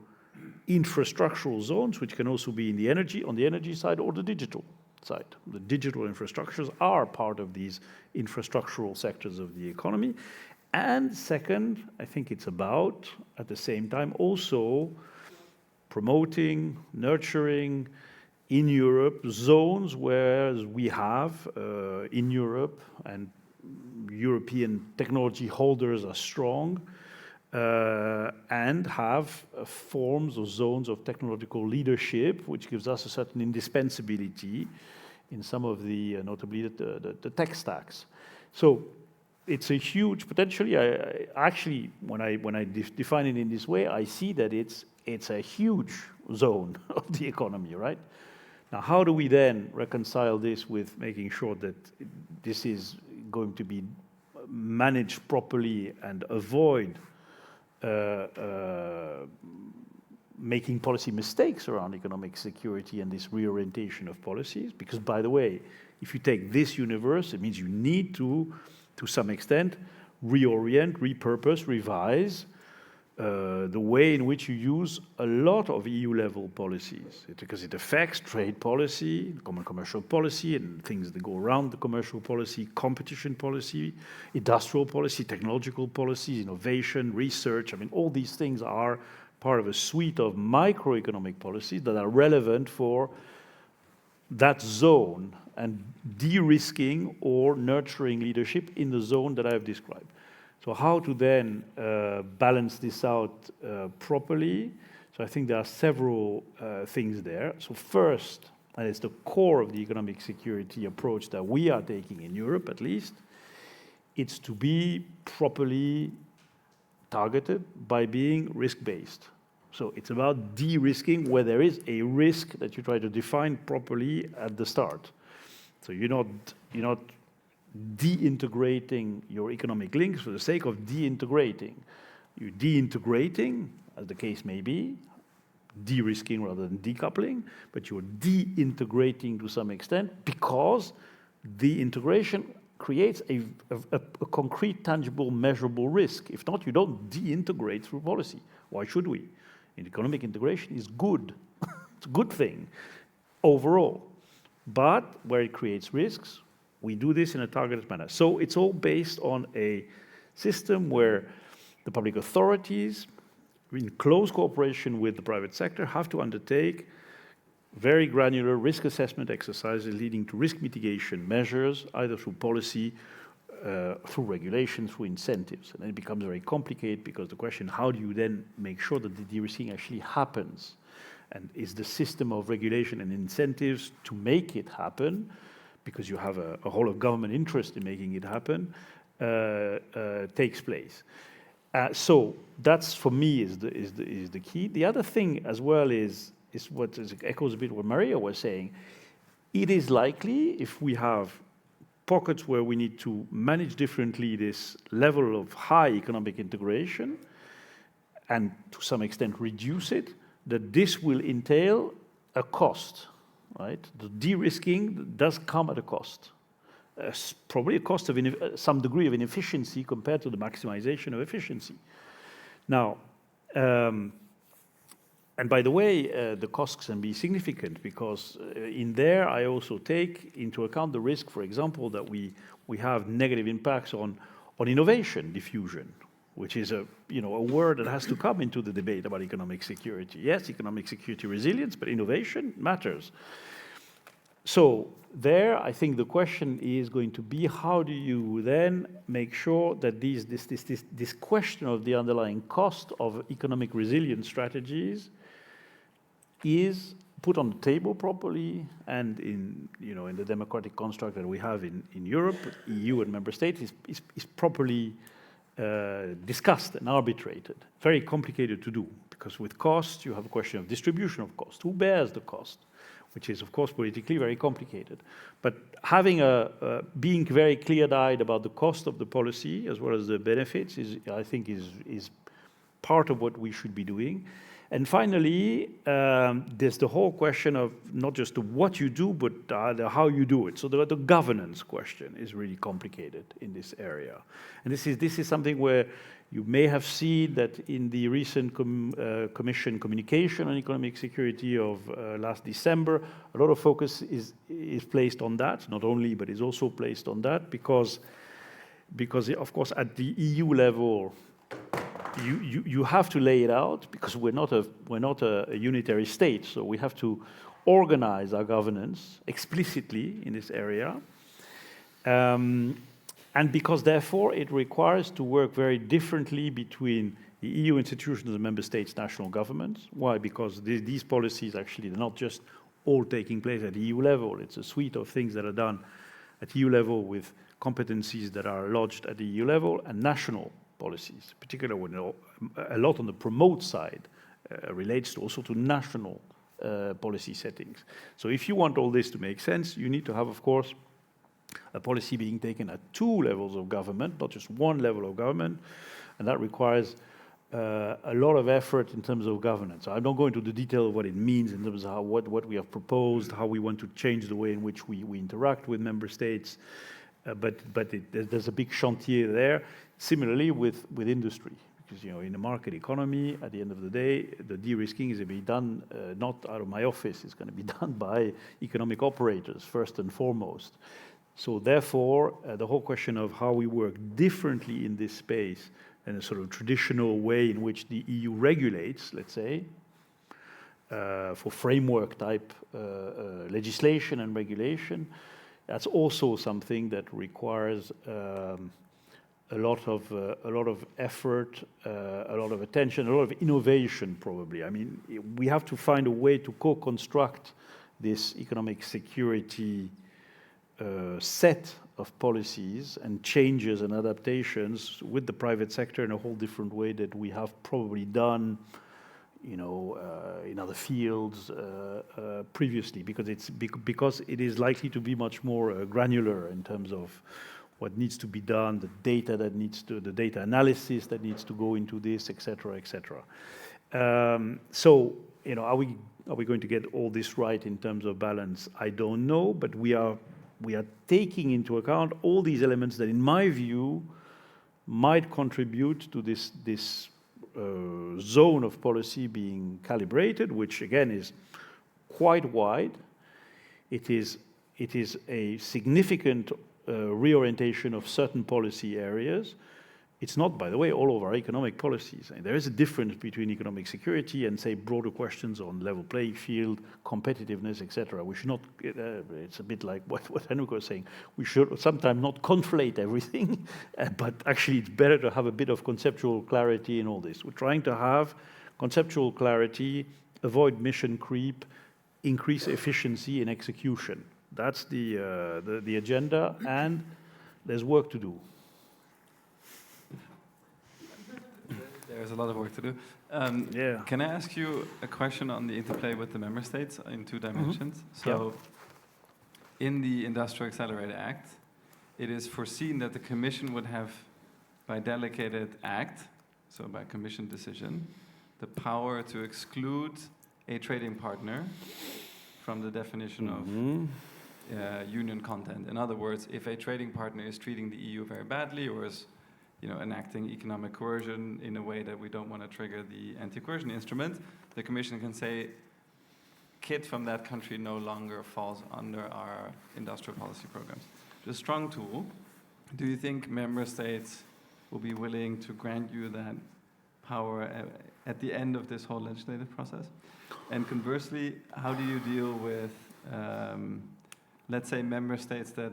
infrastructural zones, which can also be on the energy side or the digital side. The digital infrastructures are part of these infrastructural sectors of the economy. And second, I think it's about, at the same time, also promoting, nurturing, in Europe, zones where we have in Europe, and European technology holders are strong, and have forms or zones of technological leadership, which gives us a certain indispensability in some of the, notably the tech stacks. So it's a huge, potentially, I actually, when I define it in this way, I see that it's a huge zone of the economy, right? Now, how do we then reconcile this with making sure that this is going to be managed properly and avoid making policy mistakes around economic security and this reorientation of policies? Because, by the way, if you take this universe, it means you need to some extent, reorient, repurpose, revise the way in which you use a lot of EU-level policies, because it affects trade policy, common commercial policy, and things that go around the commercial policy, competition policy, industrial policy, technological policies, innovation, research. I mean, all these things are part of a suite of microeconomic policies that are relevant for that zone and de-risking or nurturing leadership in the zone that I've described. So how to then balance this out properly? So I think there are several things there. So first, and it's the core of the economic security approach that we are taking in Europe at least, it's to be properly targeted by being risk-based. So it's about de-risking where there is a risk that you try to define properly at the start. So you're not de-integrating your economic links for the sake of de-integrating. You're de-integrating, as the case may be, de-risking rather than decoupling, but you're de-integrating to some extent because the integration creates a concrete, tangible, measurable risk. If not, you don't de-integrate through policy. Why should we? And economic integration is good. It's a good thing overall. But where it creates risks, we do this in a targeted manner. So it's all based on a system where the public authorities, in close cooperation with the private sector, have to undertake very granular risk assessment exercises leading to risk mitigation measures, either through policy, through regulation, through incentives. And then it becomes very complicated because the question, how do you then make sure that the de-risking actually happens? And is the system of regulation and incentives to make it happen, because you have a whole of government interest in making it happen, takes place. So that's, for me, is the key. The other thing as well is what echoes a bit what Maria was saying. It is likely, if we have pockets where we need to manage differently this level of high economic integration, and to some extent reduce it, that this will entail a cost, right? The de-risking does come at a cost. Probably a cost of some degree of inefficiency compared to the maximization of efficiency. Now, and by the way, the costs can be significant because in there I also take into account the risk, for example, that we have negative impacts on innovation diffusion, which is a word that has to come into the debate about economic security. Yes, economic security resilience, but innovation matters. So there, I think the question is going to be, how do you then make sure that this question of the underlying cost of economic resilience strategies is put on the table properly, and in the democratic construct that we have in Europe, EU and member states, is properly discussed and arbitrated. Very complicated to do, because with cost, you have a question of distribution of cost. Who bears the cost? Which is, of course, politically very complicated. But having being very clear-eyed about the cost of the policy as well as the benefits I think is part of what we should be doing. And finally, there's the whole question of not just the what you do, but the how you do it. So the governance question is really complicated in this area. And this is something where you may have seen that in the recent Commission communication on economic security of last December, a lot of focus is placed on that, not only, but is also placed on that, because of course, at the EU level, you have to lay it out, because we're not a unitary state, so we have to organize our governance explicitly in this area. And because, therefore, it requires to work very differently between the EU institutions and the member states' national governments. Why? Because these policies actually are not just all taking place at EU level. It's a suite of things that are done at EU level with competencies that are lodged at the EU level and national policies, particularly when a lot on the promote side relates also to national policy settings. So if you want all this to make sense, you need to have, of course, a policy being taken at 2 levels of government, not just 1 level of government, and that requires a lot of effort in terms of governance. I'm not going into the detail of what it means in terms of what we have proposed, how we want to change the way in which we interact with member states, but there's a big chantier there. Similarly with industry, because in a market economy, at the end of the day, the de-risking is to be done not out of my office. It's going to be done by economic operators first and foremost. So therefore, the whole question of how we work differently in this space and a sort of traditional way in which the EU regulates, let's say, for framework type legislation and regulation, that's also something that requires a lot of effort, a lot of attention, a lot of innovation probably. I mean, we have to find a way to co-construct this economic security set of policies and changes and adaptations with the private sector in a whole different way that we have probably done, in other fields previously, because it is likely to be much more granular in terms of what needs to be done, the data analysis that needs to go into this, etc., etc. So, are we going to get all this right in terms of balance? I don't know, but we are taking into account all these elements that, in my view, might contribute to this zone of policy being calibrated, which again is quite wide. It is a significant reorientation of certain policy areas. It's not, by the way, all of our economic policies. And there is a difference between economic security and, say, broader questions on level playing field, competitiveness, etc. We should not, it's a bit like what Hendrik was saying, we should sometimes not conflate everything, but actually it's better to have a bit of conceptual clarity in all this. We're trying to have conceptual clarity, avoid mission creep, increase efficiency in execution. That's the agenda, and there's work to do. There's a lot of work to do. Yeah. Can I ask you a question on the interplay with the member states in 2 dimensions? Mm-hmm. So, in the Industrial Accelerator Act, it is foreseen that the Commission would have, by delegated act, so by Commission decision, the power to exclude a trading partner from the definition of union content. In other words, if a trading partner is treating the EU very badly or is enacting economic coercion in a way that we don't want to trigger the anti-coercion instrument, the Commission can say, kit from that country no longer falls under our industrial policy programs. It's a strong tool. Do you think member states will be willing to grant you that power at the end of this whole legislative process? And conversely, how do you deal with, let's say, member states that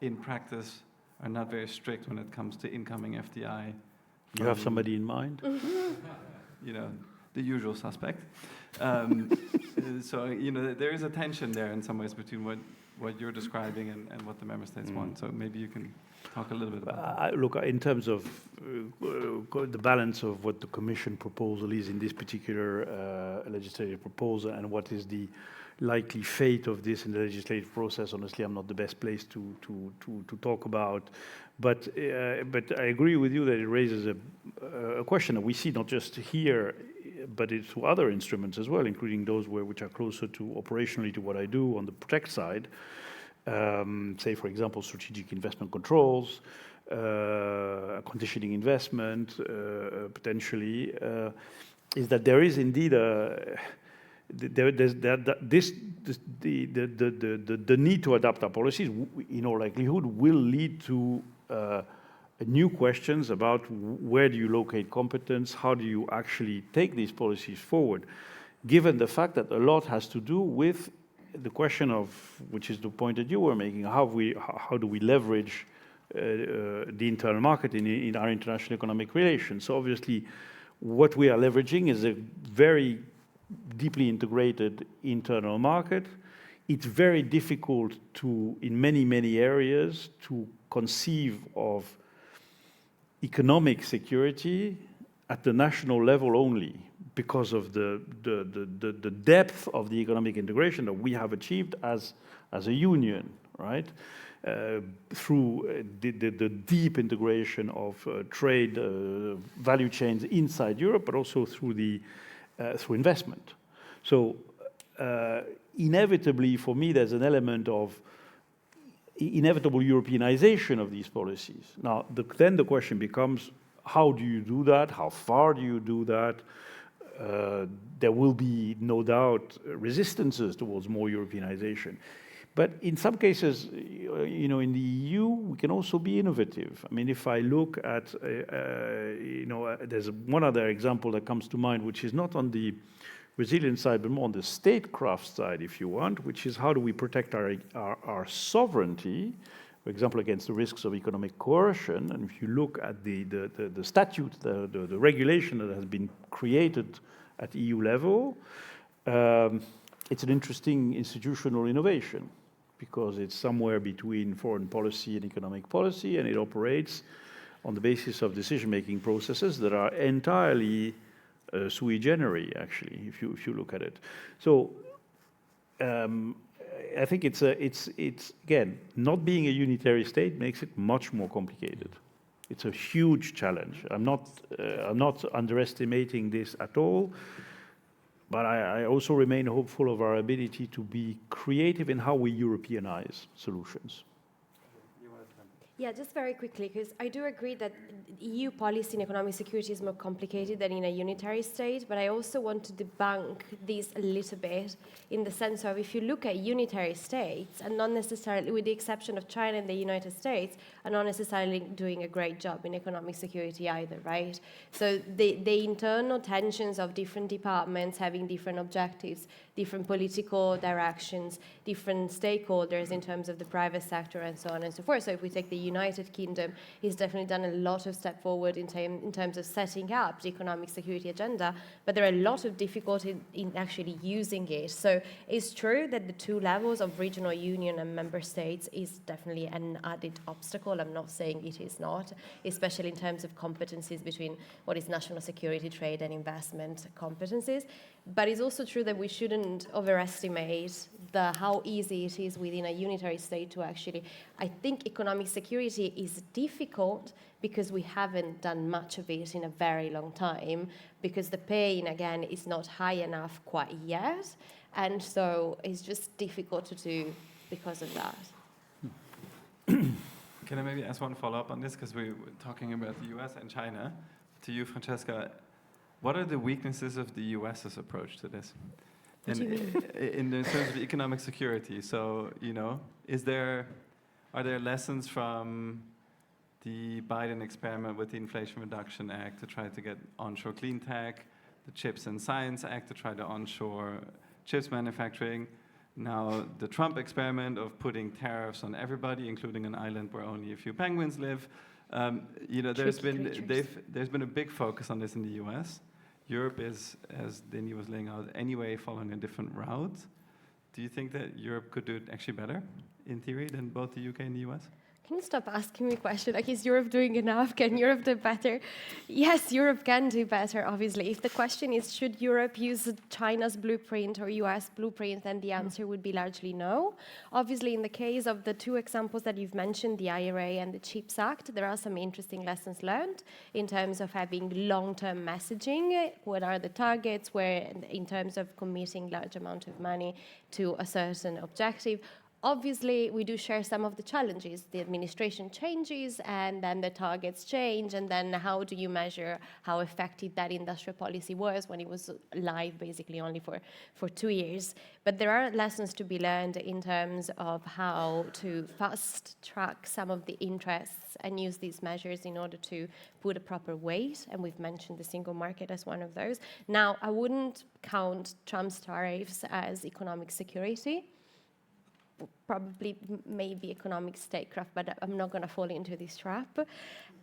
in practice are not very strict when it comes to incoming FDI? You have somebody in mind? The usual suspect. So, there is a tension there in some ways between what you're describing and what the member states want. So maybe you can talk a little bit about that. Look, in terms of the balance of what the Commission proposal is in this particular legislative proposal and what is the likely fate of this in the legislative process, honestly, I'm not the best place to talk about. But I agree with you that it raises a question that we see not just here, but it's through other instruments as well, including those which are closer to operationally to what I do on the protect side. Say, for example, strategic investment controls, conditioning investment, potentially, is that there is indeed the need to adapt our policies, in all likelihood, will lead to new questions about where do you locate competence, how do you actually take these policies forward, given the fact that a lot has to do with the question of, which is the point that you were making, how do we leverage the internal market in our international economic relations. So obviously, what we are leveraging is a very deeply integrated internal market. It's very difficult to, in many, many areas, to conceive of economic security at the national level only because of the depth of the economic integration that we have achieved as a union, right? Through the deep integration of trade value chains inside Europe, but also through through investment. So inevitably, for me, there's an element of inevitable Europeanization of these policies. Now, then the question becomes, how do you do that? How far do you do that? There will be, no doubt, resistances towards more Europeanization. But in some cases, you know, in the EU, we can also be innovative. I mean, if I look at, you know, there's one other example that comes to mind, which is not on the resilience side, but more on the statecraft side, if you want, which is how do we protect our sovereignty, for example, against the risks of economic coercion. And if you look at the statute, the regulation that has been created at EU level, it's an interesting institutional innovation because it's somewhere between foreign policy and economic policy, and it operates on the basis of decision-making processes that are entirely sui generis, actually, if you look at it. So I think it's again, not being a unitary state makes it much more complicated. It's a huge challenge. I'm not underestimating this at all. But I also remain hopeful of our ability to be creative in how we Europeanize solutions. Yeah, just very quickly, because I do agree that EU policy in economic security is more complicated than in a unitary state, but I also want to debunk this a little bit in the sense of if you look at unitary states, and not necessarily, with the exception of China and the United States, are not necessarily doing a great job in economic security either, right? So the internal tensions of different departments having different objectives, different political directions, different stakeholders in terms of the private sector and so on and so forth. So if we take the United Kingdom, he's definitely done a lot of step forward in terms of setting up the economic security agenda, but there are a lot of difficulty in actually using it. So it's true that the two levels of regional union and member states is definitely an added obstacle. I'm not saying it is not, especially in terms of competencies between what is national security, trade and investment competencies. But it's also true that we shouldn't overestimate how easy it is within a unitary state to actually, I think economic security is difficult because we haven't done much of it in a very long time, because the pain, again, is not high enough quite yet. And so it's just difficult to do because of that. Can I maybe ask one follow-up on this? Because we were talking about the US and China. To you, Francesca, what are the weaknesses of the US's approach to this? In terms of economic security, so, you know, are there lessons from the Biden experiment with the Inflation Reduction Act to try to get onshore clean tech, the Chips and Science Act to try to onshore chips manufacturing, now the Trump experiment of putting tariffs on everybody, including an island where only a few penguins live? You know, there's been a big focus on this in the US. Europe is, as Denis was laying out, anyway following a different route. Do you think that Europe could do it actually better, in theory, than both the UK and the US? Can you stop asking me questions? Like, is Europe doing enough? Can Europe do better? Yes, Europe can do better, obviously. If the question is, should Europe use China's blueprint or US blueprint, then the answer would be largely no. Obviously, in the case of the two examples that you've mentioned, the IRA and the CHIPS Act, there are some interesting lessons learned in terms of having long-term messaging. What are the targets? Where, in terms of committing large amount of money to a certain objective. Obviously, we do share some of the challenges. The administration changes, and then the targets change, and then how do you measure how effective that industrial policy was when it was live basically only for 2 years. But there are lessons to be learned in terms of how to fast-track some of the interests and use these measures in order to put a proper weight, and we've mentioned the single market as one of those. Now, I wouldn't count Trump's tariffs as economic security. Probably maybe economic statecraft, but I'm not going to fall into this trap.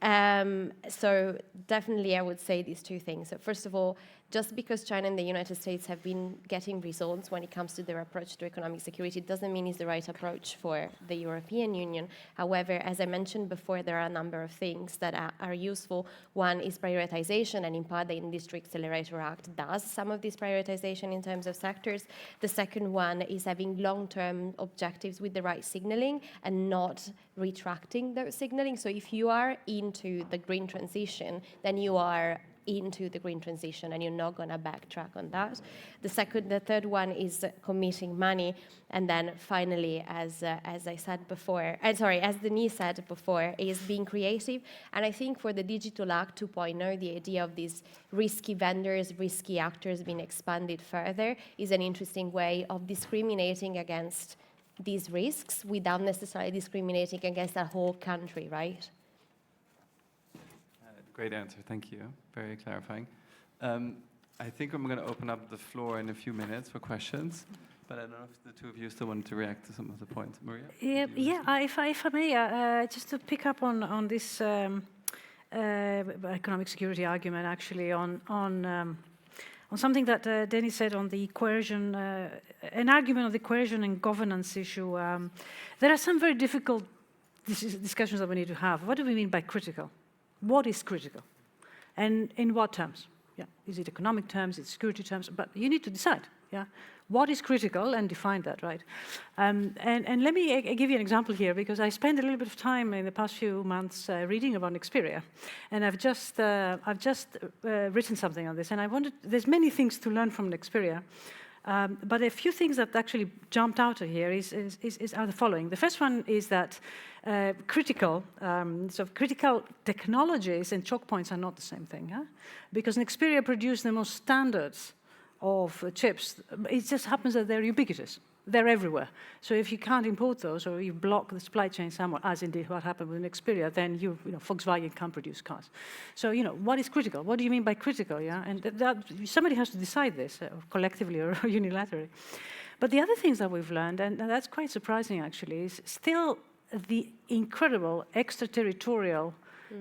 So definitely I would say these two things. So first of all, just because China and the United States have been getting results when it comes to their approach to economic security doesn't mean it's the right approach for the European Union. However, as I mentioned before, there are a number of things that are useful. One is prioritization, and in part the Industry Accelerator Act does some of this prioritization in terms of sectors. The second one is having long-term objectives with the right signaling and not retracting those signaling. So if you are into the green transition, then you are into the green transition and you're not going to backtrack on that. The third one is committing money. And then finally, as I said before, as Denis said before, is being creative. And I think for the Digital Act 2.0, the idea of these risky vendors, risky actors being expanded further is an interesting way of discriminating against these risks without necessarily discriminating against the whole country, right? Great answer, thank you. Very clarifying. I think I'm going to open up the floor in a few minutes for questions, but I don't know if the two of you still want to react to some of the points. Maria? If I may, just to pick up on this economic security argument, actually, on something that Denis said on the coercion, an argument on the coercion and governance issue. There are some very difficult discussions that we need to have. What do we mean by critical? What is critical? And in what terms? Yeah, is it economic terms, is it security terms? But you need to decide, yeah? What is critical and define that, right? And let me give you an example here, because I spent a little bit of time in the past few months reading about Xperia, and I've just written something on this, and I wanted, there's many things to learn from Xperia, but a few things that actually jumped out of here are the following. The first one is that critical technologies and choke points are not the same thing, huh? Because Xperia produced the most standards of chips. It just happens that they're ubiquitous. They're everywhere. So if you can't import those, or you block the supply chain somewhere, as indeed what happened with Xperia, then Volkswagen can't produce cars. So what is critical? What do you mean by critical? Yeah, and that somebody has to decide this collectively or unilaterally. But the other things that we've learned, and that's quite surprising actually, is still the incredible extraterritorial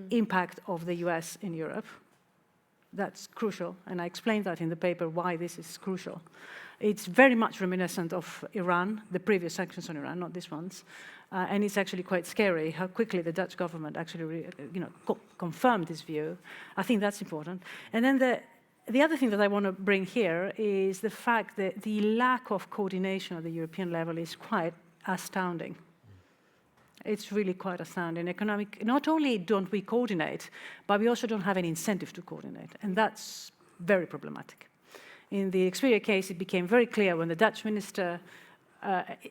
impact of the US in Europe. That's crucial, and I explained that in the paper why this is crucial. It's very much reminiscent of Iran, the previous sanctions on Iran, not these ones, and it's actually quite scary how quickly the Dutch government actually, confirmed this view. I think that's important. And then the other thing that I want to bring here is the fact that the lack of coordination at the European level is quite astounding. It's really quite astounding. Not only don't we coordinate, but we also don't have any incentive to coordinate, and that's very problematic. In the Xperia case, it became very clear when the Dutch minister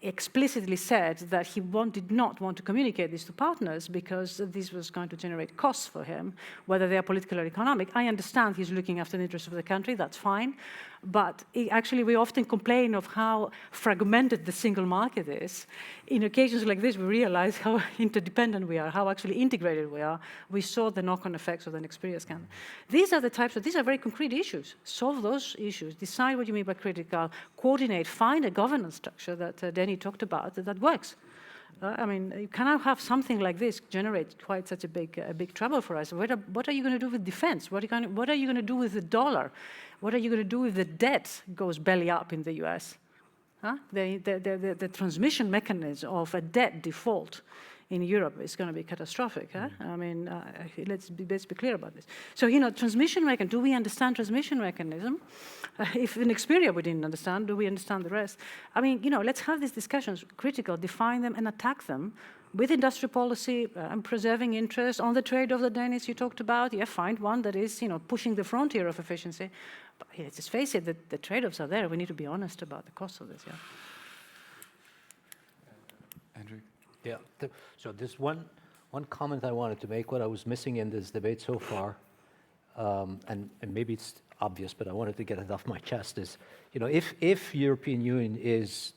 explicitly said that he did not want to communicate this to partners because this was going to generate costs for him, whether they are political or economic. I understand he's looking after the interests of the country, that's fine, but actually we often complain of how fragmented the single market is. In occasions like this, we realize how interdependent we are, how actually integrated we are. We saw the knock-on effects of the Xperia scandal. These are these are very concrete issues. Solve those issues, decide what you mean by critical, coordinate, find a governance structure that Denis talked about that works. You cannot have something like this generate quite such a big trouble for us. What are you going to do with defense? What are you going to do with the dollar? What are you going to do if the debt goes belly up in the US? Huh? The transmission mechanism of a debt default in Europe is going to be catastrophic. Huh? Let's be clear about this. So, transmission mechanism, do we understand transmission mechanism? If in Xperia we didn't understand, do we understand the rest? Let's have these discussions, critical, define them and attack them with industrial policy and preserving interest on the trade-off that Denis you talked about. Yeah, find one that is, pushing the frontier of efficiency. But let's just face it, the trade-offs are there. We need to be honest about the cost of this, yeah. Hendrik? Yeah, so this one comment I wanted to make, what I was missing in this debate so far, and maybe it's obvious, but I wanted to get it off my chest, is, if European Union is,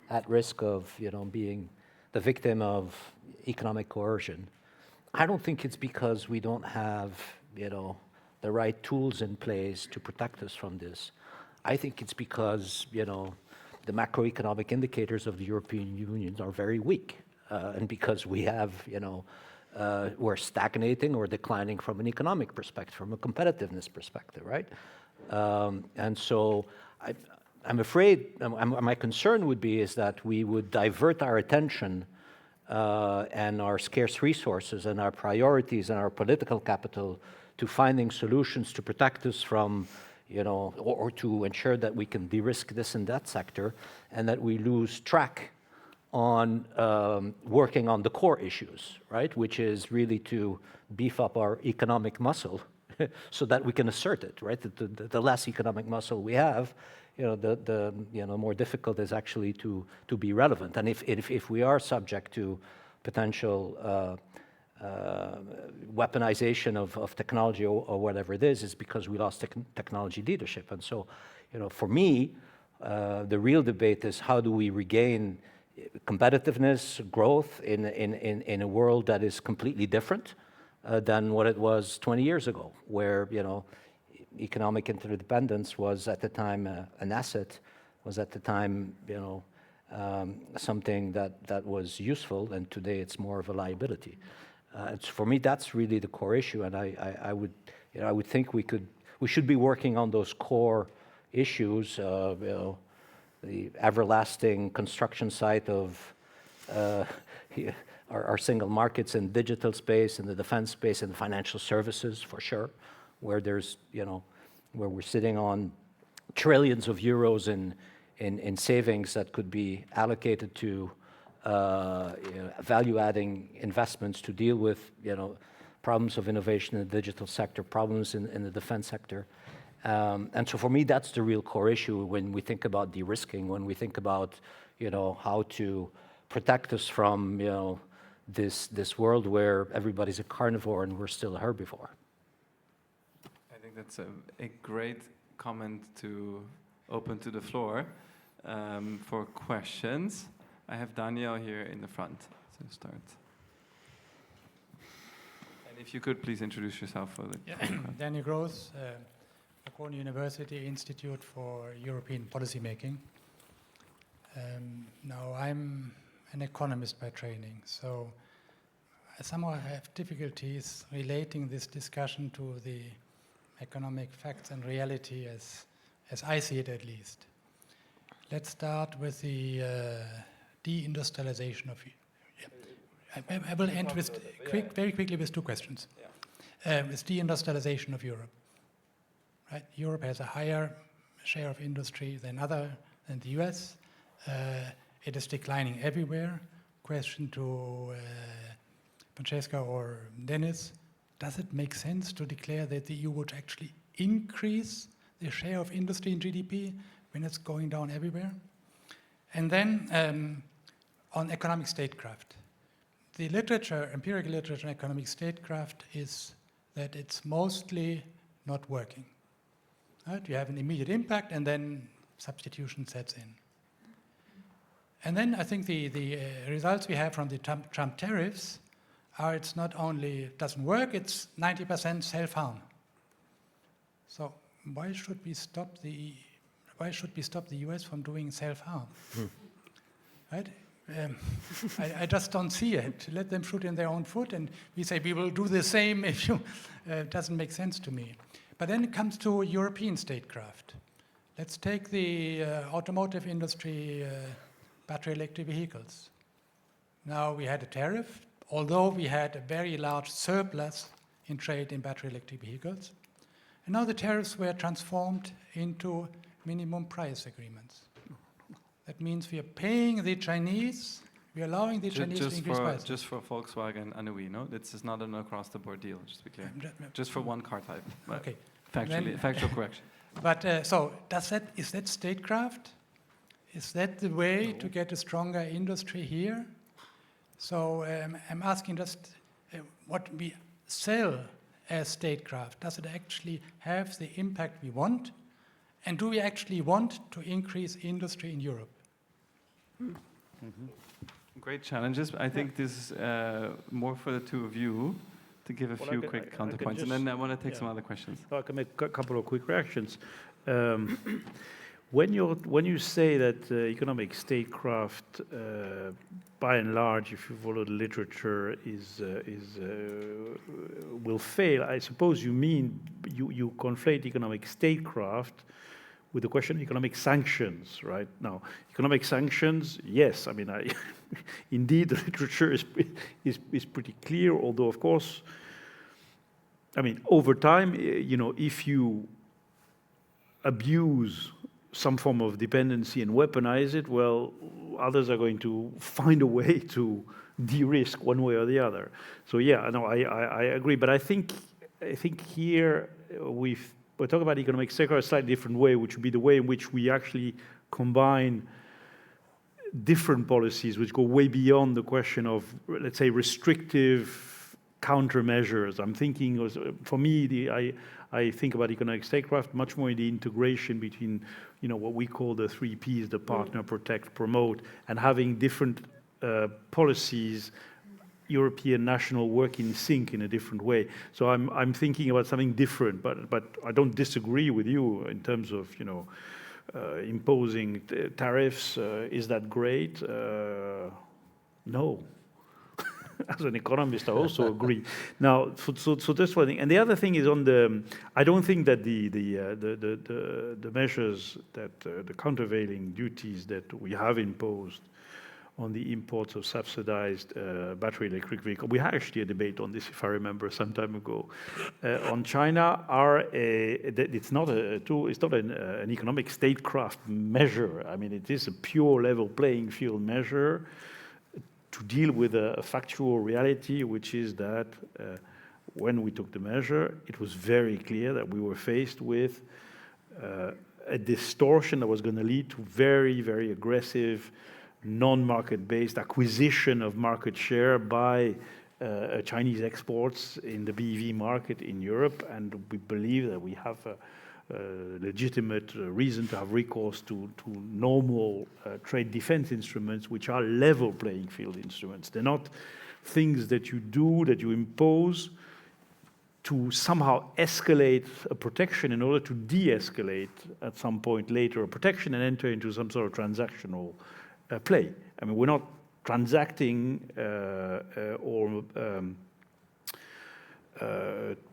at risk of, being the victim of economic coercion, I don't think it's because we don't have, the right tools in place to protect us from this. I think it's because, the macroeconomic indicators of the European Union are very weak, and because we have, were stagnating or declining from an economic perspective, from a competitiveness perspective, right? And so I'm afraid, my concern would be is that we would divert our attention and our scarce resources and our priorities and our political capital to finding solutions to protect us from, or to ensure that we can de-risk this and that sector, and that we lose track on working on the core issues, right? Which is really to beef up our economic muscle so that we can assert it, right? The less economic muscle we have, the more difficult it is actually to be relevant. And if we are subject to potential weaponization of technology or whatever it is, it's because we lost technology leadership. And so, for me, the real debate is how do we regain competitiveness, growth in a world that is completely different than what it was 20 years ago, where economic interdependence was at the time an asset, was at the time something that was useful, and today it's more of a liability. For me, that's really the core issue, and I would think we should be working on those core issues. The everlasting construction site of our single markets in digital space, in the defense space, in the financial services, for sure, where there's, where we're sitting on trillions of euros in savings that could be allocated to value-adding investments to deal with, problems of innovation in the digital sector, problems in the defense sector. And so for me, that's the real core issue when we think about de-risking, when we think about, how to protect us from, this world where everybody's a carnivore and we're still a herbivore. I think that's a great comment to open to the floor for questions. I have Daniel here in the front to start. And if you could please introduce yourself for the Daniel Gross, Cornell University Institute for European Policymaking. Now, I'm an economist by training, so I somehow have difficulties relating this discussion to the economic facts and reality as I see it, at least. Let's start with the deindustrialization of Europe. I will end with very quickly with two questions. With deindustrialization of Europe. Right? Europe has a higher share of industry than the US. It is declining everywhere. Question to Francesca or Denis, does it make sense to declare that the EU would actually increase the share of industry in GDP when it's going down everywhere? And then on economic statecraft. The literature, empirical literature on economic statecraft is that it's mostly not working. Right? You have an immediate impact and then substitution sets in. And then I think the results we have from the Trump tariffs are it's not only doesn't work, it's 90% self-harm. So why should we stop the US from doing self-harm? Right? I just don't see it. Let them shoot in their own foot, and we say we will do the same if you. Doesn't make sense to me. But then it comes to European statecraft. Let's take the automotive industry, battery electric vehicles. Now we had a tariff, although we had a very large surplus in trade in battery electric vehicles. And now the tariffs were transformed into minimum price agreements. That means we are paying the Chinese, we are allowing the Chinese to increase prices. Just for Volkswagen and Anhui, no? This is not an across-the-board deal, just to be clear. Just for one car type. Okay. Factual correction. But so is that statecraft? Is that the way to get a stronger industry here? So I'm asking just what we sell as statecraft, does it actually have the impact we want? And do we actually want to increase industry in Europe? Great challenges. I think this is more for the two of you to give a few quick counterpoints. And then I want to take some other questions. I can make a couple of quick reactions. when you say that economic statecraft, by and large, if you follow the literature, will fail, I suppose you mean you conflate economic statecraft with the question of economic sanctions, right? Now, economic sanctions, yes, I mean, indeed, the literature is pretty clear, although, of course, I mean, over time, you know, if you abuse some form of dependency and weaponize it, well, others are going to find a way to de-risk one way or the other. So yeah, no, I agree, but I think here we're talking about economic sector a slightly different way, which would be the way in which we actually combine different policies which go way beyond the question of, let's say, restrictive countermeasures. I'm thinking, for me, I think about economic statecraft much more in the integration between, you know, what we call the 3 Ps, the partner, protect, promote, and having different policies, European, national, work in sync in a different way. So I'm thinking about something different, but I don't disagree with you in terms of, you know, imposing tariffs. Is that great? No. As an economist, I also agree. Now, so that's one thing. And the other thing is on the. I don't think that the measures that the countervailing duties that we have imposed on the imports of subsidized battery electric vehicles. We had actually a debate on this, if I remember, some time ago. On China, it's not an economic statecraft measure. I mean, it is a pure level playing field measure to deal with a factual reality, which is that when we took the measure, it was very clear that we were faced with a distortion that was going to lead to very, very aggressive non-market-based acquisition of market share by Chinese exports in the BEV market in Europe, and we believe that we have a legitimate reason to have recourse to normal trade defense instruments, which are level playing field instruments. They're not things that you do, that you impose to somehow escalate a protection in order to de-escalate at some point later a protection and enter into some sort of transactional play. I mean, we're not transacting or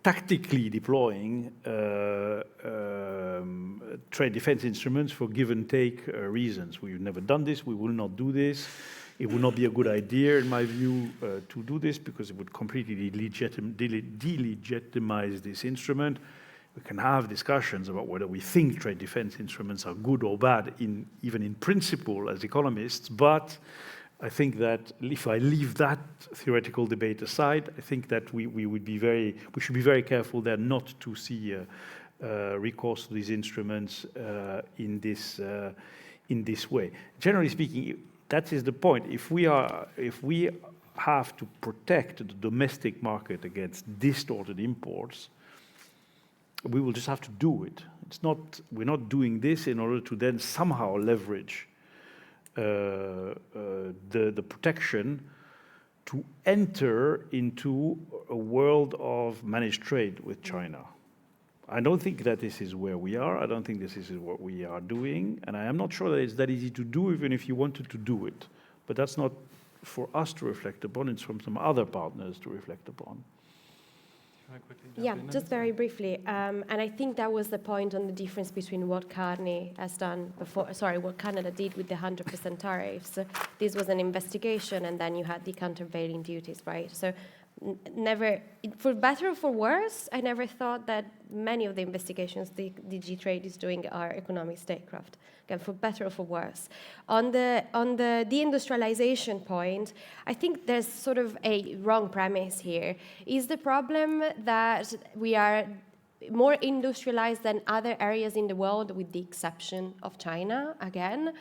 tactically deploying trade defense instruments for give and take reasons. We've never done this. We will not do this. It would not be a good idea, in my view, to do this because it would completely delegitimize this instrument. We can have discussions about whether we think trade defense instruments are good or bad, even in principle as economists, but I think that if I leave that theoretical debate aside, I think that we should be very careful there not to see recourse to these instruments in this way. Generally speaking, that is the point. If we have to protect the domestic market against distorted imports, we will just have to do it. We're not doing this in order to then somehow leverage the protection to enter into a world of managed trade with China. I don't think that this is where we are. I don't think this is what we are doing. And I am not sure that it's that easy to do, even if you wanted to do it. But that's not for us to reflect upon. It's from some other partners to reflect upon. Yeah, just very briefly. And I think that was the point on the difference between what Canada did with the 100% tariffs. This was an investigation, and then you had the countervailing duties, right? So never, for better or for worse, I never thought that many of the investigations the DG Trade is doing are economic statecraft. Again, for better or for worse. On the deindustrialization point, I think there's sort of a wrong premise here. Is the problem that we are more industrialized than other areas in the world, with the exception of China, again?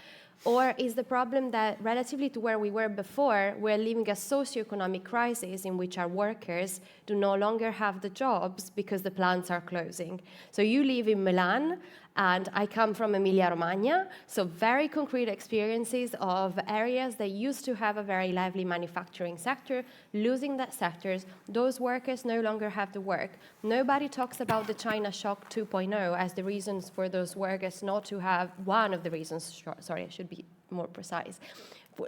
Or is the problem that relatively to where we were before, we're living a socioeconomic crisis in which our workers do no longer have the jobs because the plants are closing? So you live in Milan, and I come from Emilia-Romagna, so very concrete experiences of areas that used to have a very lively manufacturing sector, losing that sectors. Those workers no longer have the work. Nobody talks about the China shock 2.0 as the reasons for those workers not to have, one of the reasons, sorry, I should be more precise.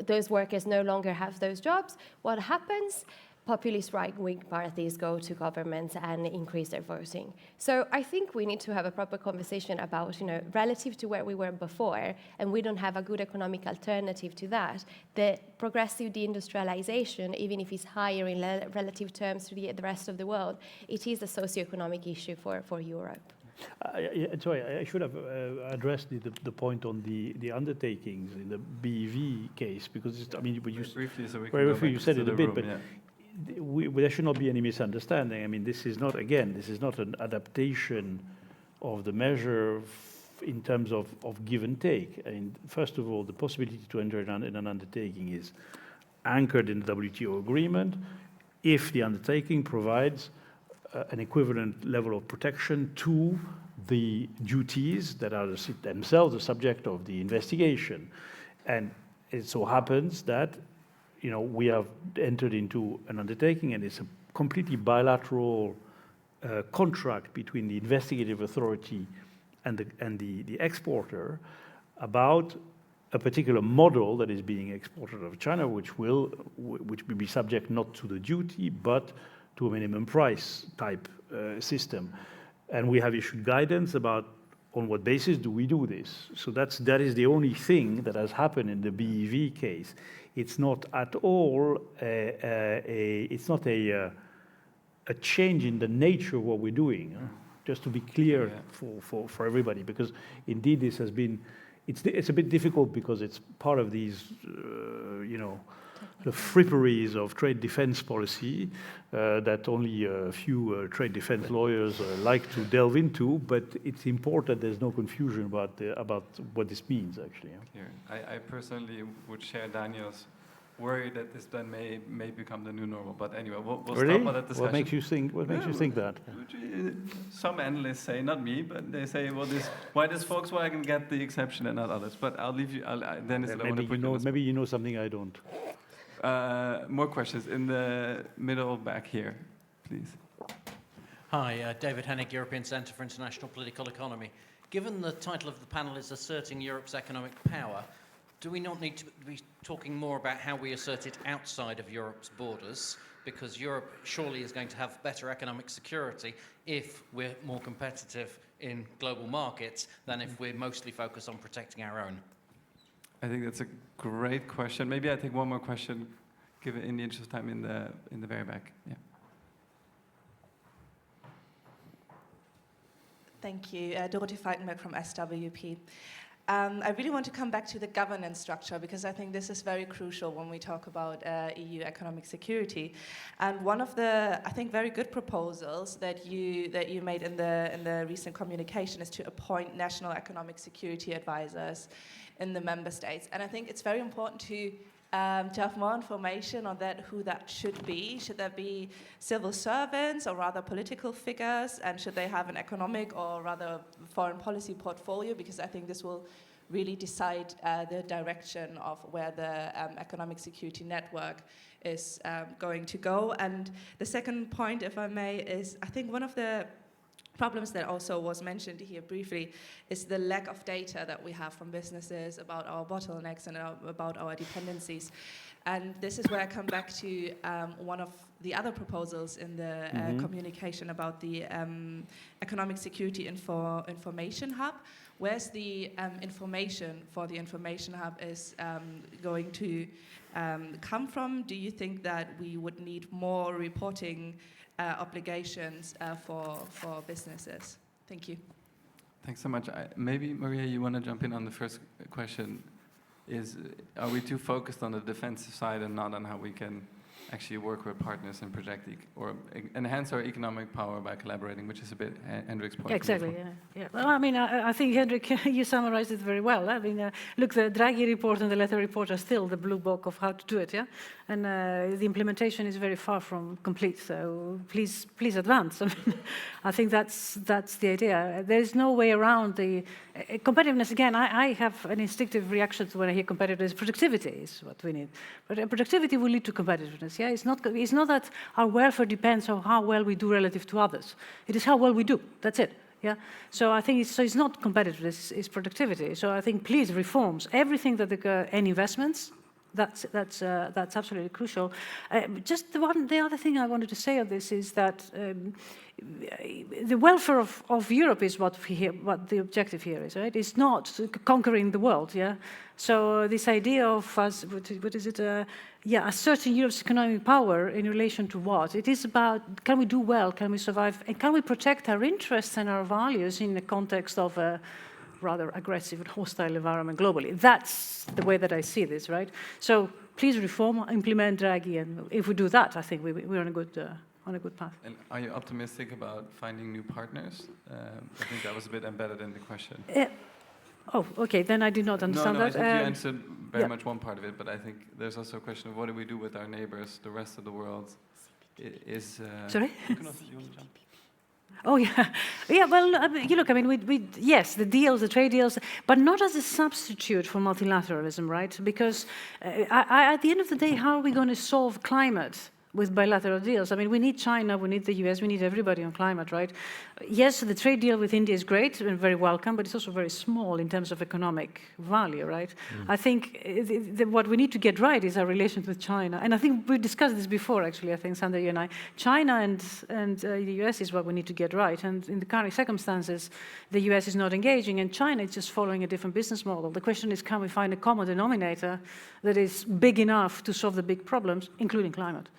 Those workers no longer have those jobs. What happens? Populist right-wing parties go to governments and increase their voting. So I think we need to have a proper conversation about, relative to where we were before, and we don't have a good economic alternative to that. The progressive deindustrialization, even if it's higher in relative terms to the rest of the world, it is a socioeconomic issue for Europe. Sorry, I should have addressed the point on the undertakings in the BEV case, because briefly, so we can very go briefly, back you said to it a the bit, room, but yeah. There should not be any misunderstanding. I mean, this is not an adaptation of the measure in terms of give and take. I mean, first of all, the possibility to enter in an undertaking is anchored in the WTO agreement if the undertaking provides an equivalent level of protection to the duties that are themselves the subject of the investigation. And it so happens that we have entered into an undertaking, and it's a completely bilateral contract between the investigative authority and the exporter about a particular model that is being exported out of China, which will be subject not to the duty, but to a minimum price type system. And we have issued guidance about on what basis do we do this. So that is the only thing that has happened in the BEV case. It's not at all a change in the nature of what we're doing. Just to be clear for everybody, because indeed this has been, it's a bit difficult because it's part of these, the fripperies of trade defense policy that only a few trade defense lawyers like to delve into, but it's important there's no confusion about what this means, actually. I personally would share Daniel's worry that this then may become the new normal. But anyway, we'll really? stop on that discussion. What makes you think that? Some analysts say, not me, but they say, well, why does Volkswagen get the exception and not others? But I'll leave you. Dennis, Maybe you know something I don't. More questions in the middle back here, please. Hi, David Hendrik, European Centre for International Political Economy. Given the title of the panel is Asserting Europe's Economic Power, do we not need to be talking more about how we assert it outside of Europe's borders? Because Europe surely is going to have better economic security if we're more competitive in global markets than if we're mostly focused on protecting our own. I think that's a great question. Maybe I take one more question, give it in the interest of time in the very back. Yeah. Thank you. Dorothy Falkenberg from SWP. I really want to come back to the governance structure because I think this is very crucial when we talk about EU economic security. And one of the, I think, very good proposals that you made in the recent communication is to appoint national economic security advisors in the member states. And I think it's very important to have more information on that, who that should be. Should that be civil servants or rather political figures? And should they have an economic or rather foreign policy portfolio? Because I think this will really decide the direction of where the economic security network is going to go. And the second point, if I may, is I think one of the problems that also was mentioned here briefly is the lack of data that we have from businesses about our bottlenecks and about our dependencies. And this is where I come back to one of the other proposals in the communication about the economic security information hub. Where's the information for the information hub is going to come from? Do you think that we would need more reporting obligations for businesses? Thank you. Thanks so much. Maybe, Maria, you want to jump in on the first question. Are we too focused on the defensive side and not on how we can actually work with partners and enhance our economic power by collaborating, which is a bit Hendrik's point. Exactly, yeah. Well, I mean, I think, Hendrik, you summarized it very well. I mean, look, the Draghi report and the Letter report are still the blue book of how to do it, yeah? And the implementation is very far from complete, so please advance. I mean, I think that's the idea. There's no way around the competitiveness. Again, I have an instinctive reaction to when I hear competitiveness. Productivity is what we need. But productivity will lead to competitiveness, yeah? It's not that our welfare depends on how well we do relative to others. It is how well we do, that's it. Yeah, so I think it's not competitiveness, it's productivity. So I think please reforms everything that and investments. That's absolutely crucial. Just the other thing I wanted to say on this is that the welfare of Europe is what the objective here is, right? It's not conquering the world, yeah. So this idea of us, what is it? Asserting Europe's economic power in relation to what? It is about, can we do well? Can we survive? And can we protect our interests and our values in the context of a rather aggressive and hostile environment globally? That's the way that I see this, right? So please reform, implement Draghi, and if we do that, I think we're on a good path. And are you optimistic about finding new partners? I think that was a bit embedded in the question. Oh, okay, then I did not understand that. I think you answered very much one part of it, but I think there's also a question of what do we do with our neighbors, the rest of the world? Sorry? Oh, yeah. Yeah, well, you look, I mean, yes, the deals, the trade deals, but not as a substitute for multilateralism, right? Because at the end of the day, how are we going to solve climate with bilateral deals? I mean, we need China, we need the US, we need everybody on climate, right? Yes, the trade deal with India is great and very welcome, but it's also very small in terms of economic value, right? I think what we need to get right is our relations with China. And I think we discussed this before, actually, I think, Sander, you and I. China and the US is what we need to get right. And in the current circumstances, the US is not engaging, and China is just following a different business model. The question is, can we find a common denominator that is big enough to solve the big problems, including climate?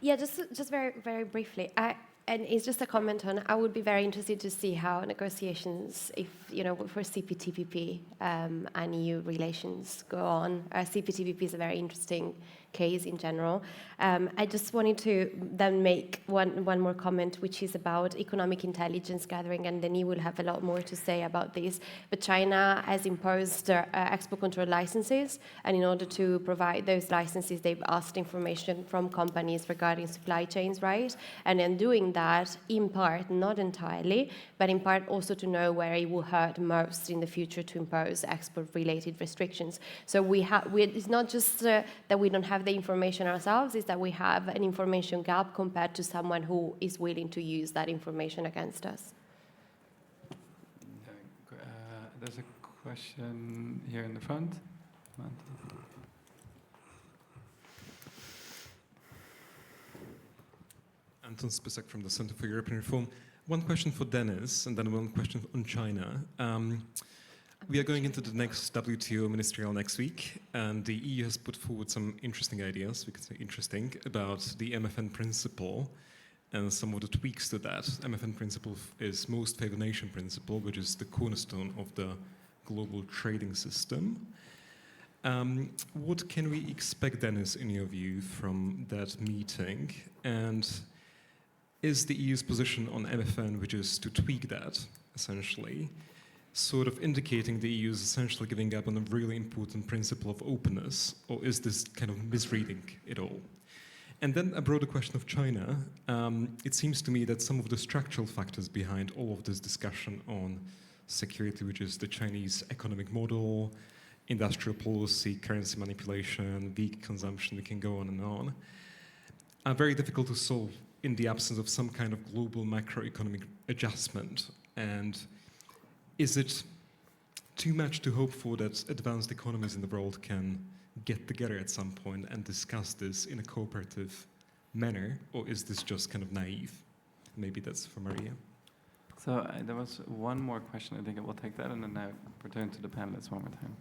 Yeah, just very, very briefly. And it's just a comment on, I would be very interested to see how negotiations, if, for CPTPP and EU relations go on. CPTPP is a very interesting case in general. I just wanted to then make one more comment, which is about economic intelligence gathering, and Denis will have a lot more to say about this. But China has imposed export control licenses, and in order to provide those licenses, they've asked information from companies regarding supply chains, right? And in doing that, in part, not entirely, but in part also to know where it will hurt most in the future to impose export-related restrictions. So it's not just that we don't have the information ourselves, is that we have an information gap compared to someone who is willing to use that information against us. There's a question here in the front. Anton Spisek from the Center for European Reform. One question for Denis, and then one question on China. We are going into the next WTO ministerial next week, and the EU has put forward some interesting ideas, we could say interesting, about the MFN principle and some of the tweaks to that. MFN principle is most favored nation principle, which is the cornerstone of the global trading system. What can we expect, Denis, in your view, from that meeting? And is the EU's position on MFN, which is to tweak that, essentially, sort of indicating the EU is essentially giving up on a really important principle of openness, or is this kind of misreading it all? And then a broader question of China. It seems to me that some of the structural factors behind all of this discussion on security, which is the Chinese economic model, industrial policy, currency manipulation, weak consumption, we can go on, are very difficult to solve in the absence of some kind of global macroeconomic adjustment. And is it too much to hope for that advanced economies in the world can get together at some point and discuss this in a cooperative manner, or is this just kind of naive? Maybe that's for Maria. So there was one more question. I think I will take that, and then I return to the panelists one more time.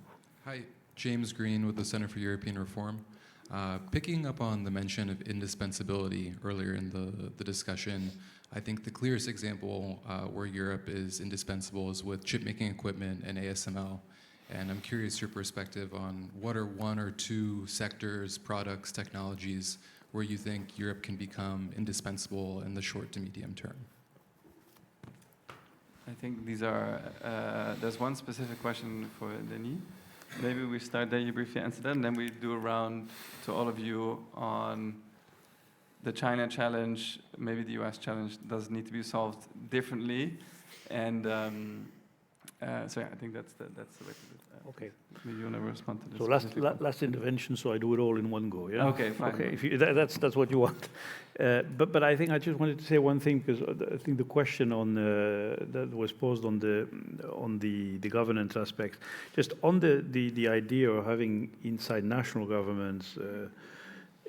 Hi, James Green with the Center for European Reform. Picking up on the mention of indispensability earlier in the discussion, I think the clearest example where Europe is indispensable is with chip-making equipment and ASML. And I'm curious your perspective on what are one or two sectors, products, technologies where you think Europe can become indispensable in the short to medium term. I think these are, there's one specific question for Denis. Maybe we start there, you briefly answer that, and then we do a round to all of you on the China challenge, maybe the US challenge does need to be solved differently. And so yeah, I think that's the way to do it. Okay. Maybe you want to respond to this. So last intervention, so I do it all in one go, yeah? Okay, fine. Okay, if you, that's what you want. But I think I just wanted to say one thing, because I think the question on that was posed on the governance aspect, just on the idea of having inside national governments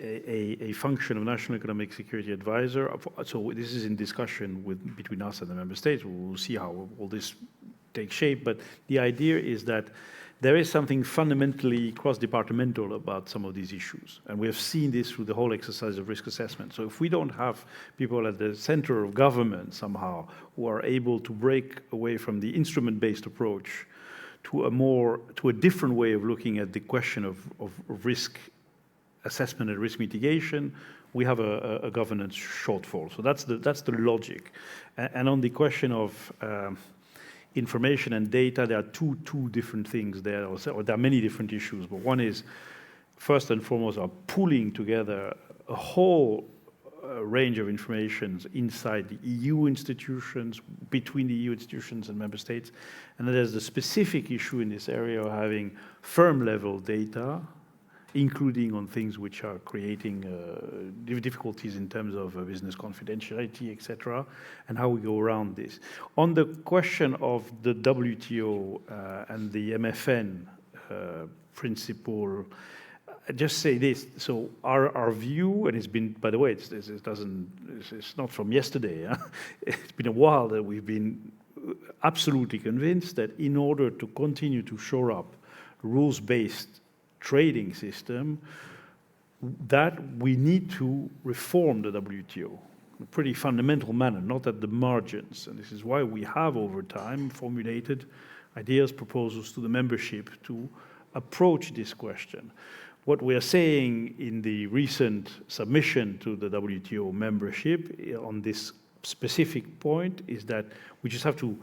a function of national economic security advisor. So this is in discussion between us and the member states. We'll see how all this takes shape. But the idea is that there is something fundamentally cross-departmental about some of these issues. And we have seen this through the whole exercise of risk assessment. So if we don't have people at the center of government somehow who are able to break away from the instrument-based approach to a different way of looking at the question of risk assessment and risk mitigation, we have a governance shortfall. So that's the logic. And on the question of information and data, there are two different things there, or there are many different issues, but one is, first and foremost, are pulling together a whole range of informations inside the EU institutions, between the EU institutions and member states, and then there's the specific issue in this area of having firm-level data, including on things which are creating difficulties in terms of business confidentiality, etc., and how we go around this. On the question of the WTO and the MFN principle, just say this. So our view, and it's been, by the way, it's not from yesterday. Huh? It's been a while that we've been absolutely convinced that in order to continue to shore up rules-based trading system, that we need to reform the WTO in a pretty fundamental manner, not at the margins. And this is why we have, over time, formulated ideas, proposals to the membership to approach this question. What we are saying in the recent submission to the WTO membership on this specific point is that we just have to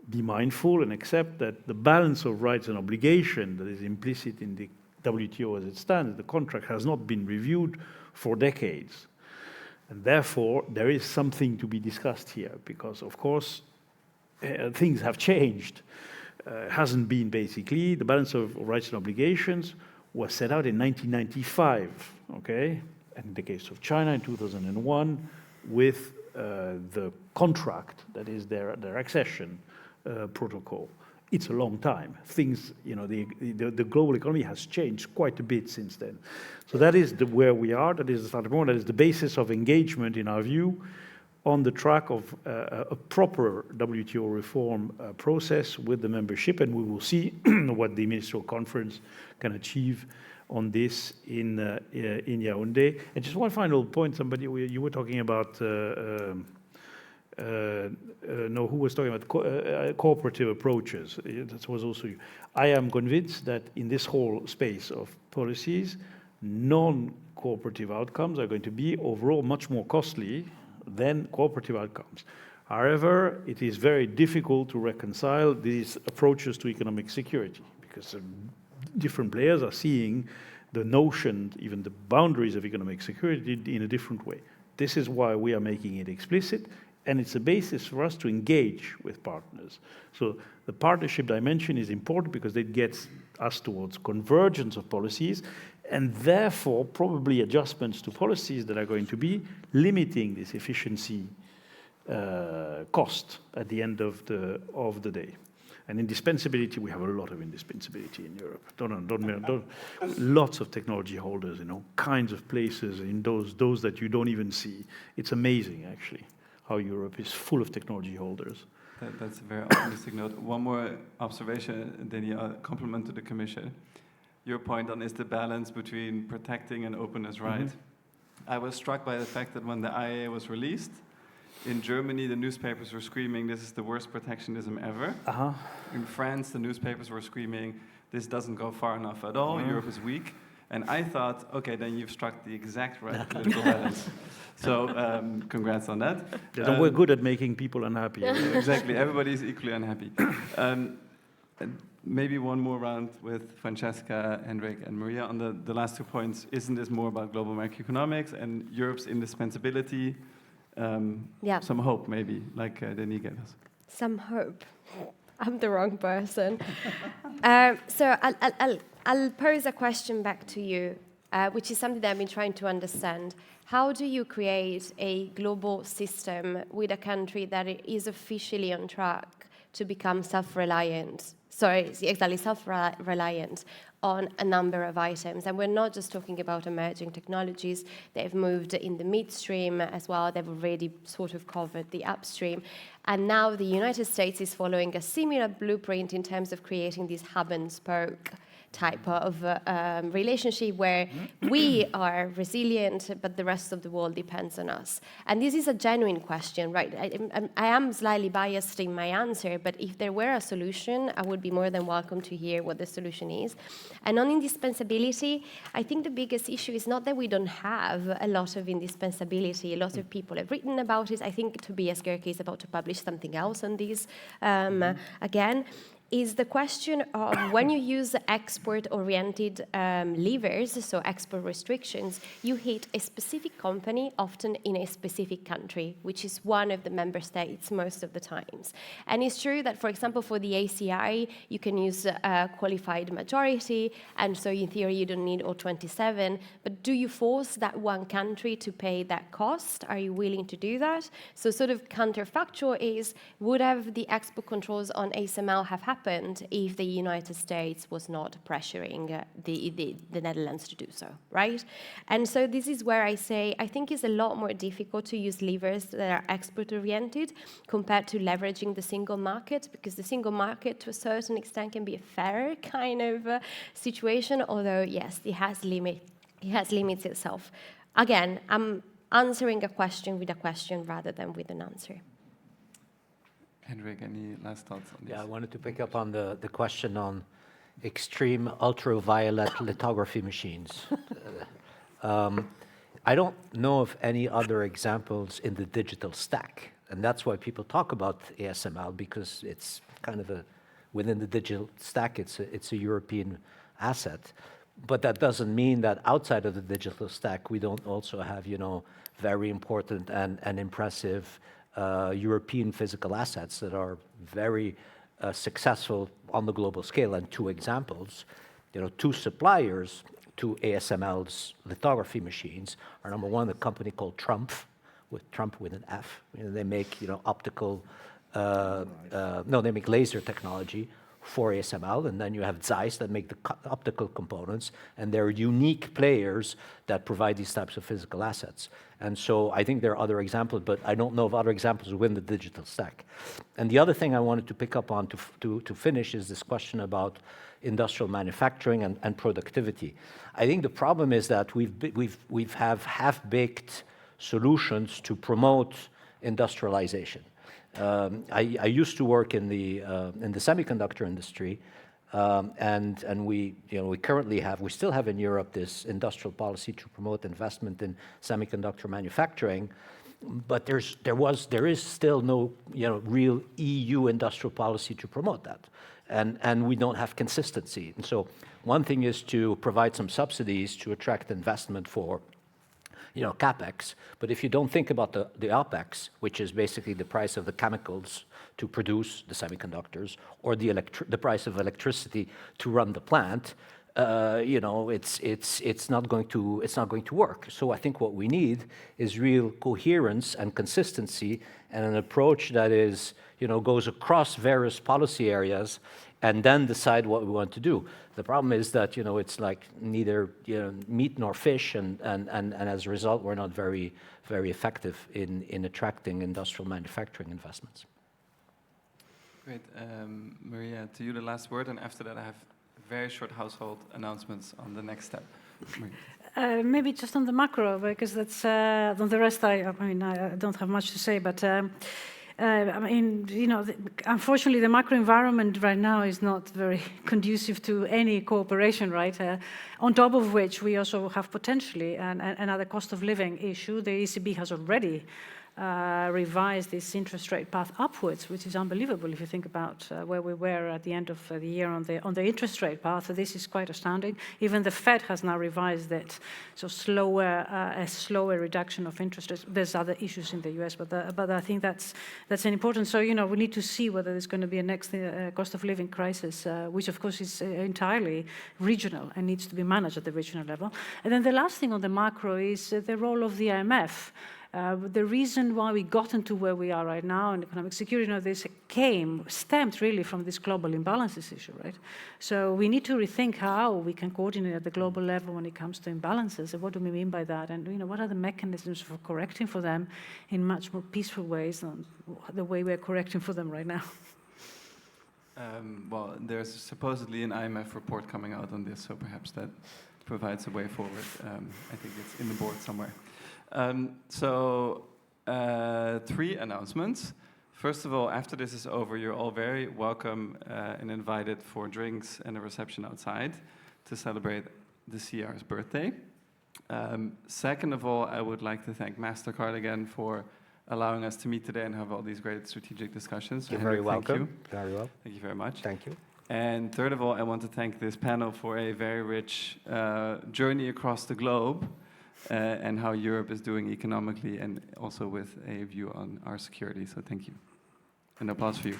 be mindful and accept that the balance of rights and obligation that is implicit in the WTO as it stands, the contract has not been reviewed for decades. And therefore, there is something to be discussed here because, of course, things have changed. Hasn't been basically, the balance of rights and obligations was set out in 1995, okay? And in the case of China in 2001, with the contract, that is their accession protocol. It's a long time. Things, the global economy has changed quite a bit since then. So that is where we are. That is the starting point. That is the basis of engagement, in our view, on the track of a proper WTO reform process with the membership, and we will see what the ministerial conference can achieve on this in Yaoundé. And just one final point. You were talking about. Who was talking about cooperative approaches? That was also you. I am convinced that in this whole space of policies, non-cooperative outcomes are going to be overall much more costly than cooperative outcomes. However, it is very difficult to reconcile these approaches to economic security because different players are seeing the notion, even the boundaries of economic security in a different way. This is why we are making it explicit. And it's a basis for us to engage with partners. So the partnership dimension is important because it gets us towards convergence of policies and therefore probably adjustments to policies that are going to be limiting this efficiency cost at the end of the day. And indispensability, we have a lot of indispensability in Europe. Lots of technology holders in all kinds of places, in those that you don't even see. It's amazing, actually, how Europe is full of technology holders. That's a very optimistic note. One more observation, Denis, a compliment to the Commission. Your point on is the balance between protecting and openness, right? I was struck by the fact that when the IAA was released, in Germany, the newspapers were screaming, this is the worst protectionism ever. In France, the newspapers were screaming, this doesn't go far enough at all, Europe is weak. And I thought, okay, then you've struck the exact right political balance. So congrats on that. Yeah, we're good at making people unhappy. Exactly, everybody's equally unhappy. Maybe one more round with Francesca, Hendrik, and Maria on the last 2 points. Isn't this more about global macroeconomics and Europe's indispensability? Some hope, maybe, like Denis gave us. Some hope. I'm the wrong person. So I'll pose a question back to you, which is something that I've been trying to understand. How do you create a global system with a country that is officially on track to become self-reliant? Sorry, exactly, self-reliant on a number of items. And we're not just talking about emerging technologies. They've moved in the midstream as well. They've already sort of covered the upstream. And now the United States is following a similar blueprint in terms of creating this hub and spoke type of relationship where we are resilient, but the rest of the world depends on us. And this is a genuine question, right? I am slightly biased in my answer, but if there were a solution, I would be more than welcome to hear what the solution is. And on indispensability, I think the biggest issue is not that we don't have a lot of indispensability. A lot of people have written about it. I think Tobias Gerke is about to publish something else on this again. Is the question of when you use export-oriented levers, so export restrictions, you hit a specific company, often in a specific country, which is one of the member states most of the times. And it's true that, for example, for the ACI, you can use a qualified majority, and so in theory you don't need all 27, but do you force that one country to pay that cost? Are you willing to do that? So sort of counterfactual is, would have the export controls on ASML have happened if the United States was not pressuring the Netherlands to do so, right? And so this is where I say, I think it's a lot more difficult to use levers that are export-oriented compared to leveraging the single market, because the single market, to a certain extent, can be a fair kind of situation, although, yes, it has limits itself. Again, I'm answering a question with a question rather than with an answer. Hendrik, any last thoughts on this? Yeah, I wanted to pick up on the question on extreme ultraviolet lithography machines. I don't know of any other examples in the digital stack, and that's why people talk about ASML, because it's kind of within the digital stack, it's a European asset. But that doesn't mean that outside of the digital stack, we don't also have, very important and impressive European physical assets that are very successful on the global scale. And 2 examples, 2 suppliers to ASML's lithography machines are, number one, a company called Trump with an F. They make, optical, they make laser technology for ASML, and then you have Zeiss that make the optical components, and they're unique players that provide these types of physical assets. And so I think there are other examples, but I don't know of other examples within the digital stack. And the other thing I wanted to pick up on to finish is this question about industrial manufacturing and productivity. I think the problem is that we've have half-baked solutions to promote industrialization. I used to work in the semiconductor industry, and we still have in Europe this industrial policy to promote investment in semiconductor manufacturing, but there is still no real EU industrial policy to promote that, and we don't have consistency. And so one thing is to provide some subsidies to attract investment for CapEx, but if you don't think about the OpEx, which is basically the price of the chemicals to produce the semiconductors, or the price of electricity to run the plant, it's not going to work. So I think what we need is real coherence and consistency, and an approach that is goes across various policy areas, and then decide what we want to do. The problem is that it's like neither meat nor fish, and as a result, we're not very effective in attracting industrial manufacturing investments. Great, Maria, to you the last word, and after that I have very short household announcements on the next step. Maybe just on the macro, because that's on the rest. I mean, I don't have much to say, but I mean, you know, unfortunately, the macro environment right now is not very conducive to any cooperation, right? On top of which, we also have potentially another cost of living issue. The ECB has already revised this interest rate path upwards, which is unbelievable if you think about where we were at the end of the year on the interest rate path. So this is quite astounding. Even the Fed has now revised it, so a slower reduction of interest rates. There's other issues in the US, but I think that's an important. So you know, we need to see whether there's going to be a next cost of living crisis, which of course is entirely regional and needs to be managed at the regional level. And then the last thing on the macro is the role of the IMF. The reason why we got into where we are right now in economic security, you know, this stemmed really from this global imbalances issue, right? So we need to rethink how we can coordinate at the global level when it comes to imbalances, and what do we mean by that, and you know, what are the mechanisms for correcting for them in much more peaceful ways than the way we're correcting for them right now. Well, there's supposedly an IMF report coming out on this, so perhaps that provides a way forward. I think it's in the board somewhere. So 3 announcements. First of all, after this is over, you're all very welcome and invited for drinks and a reception outside to celebrate the CER's birthday. Second of all, I would like to thank Mastercard again for allowing us to meet today and have all these great strategic discussions. You're very welcome. Thank you. Very well. Thank you very much. Thank you. And third of all, I want to thank this panel for a very rich journey across the globe. And how Europe is doing economically, and also with a view on our security. So thank you. An applause for you.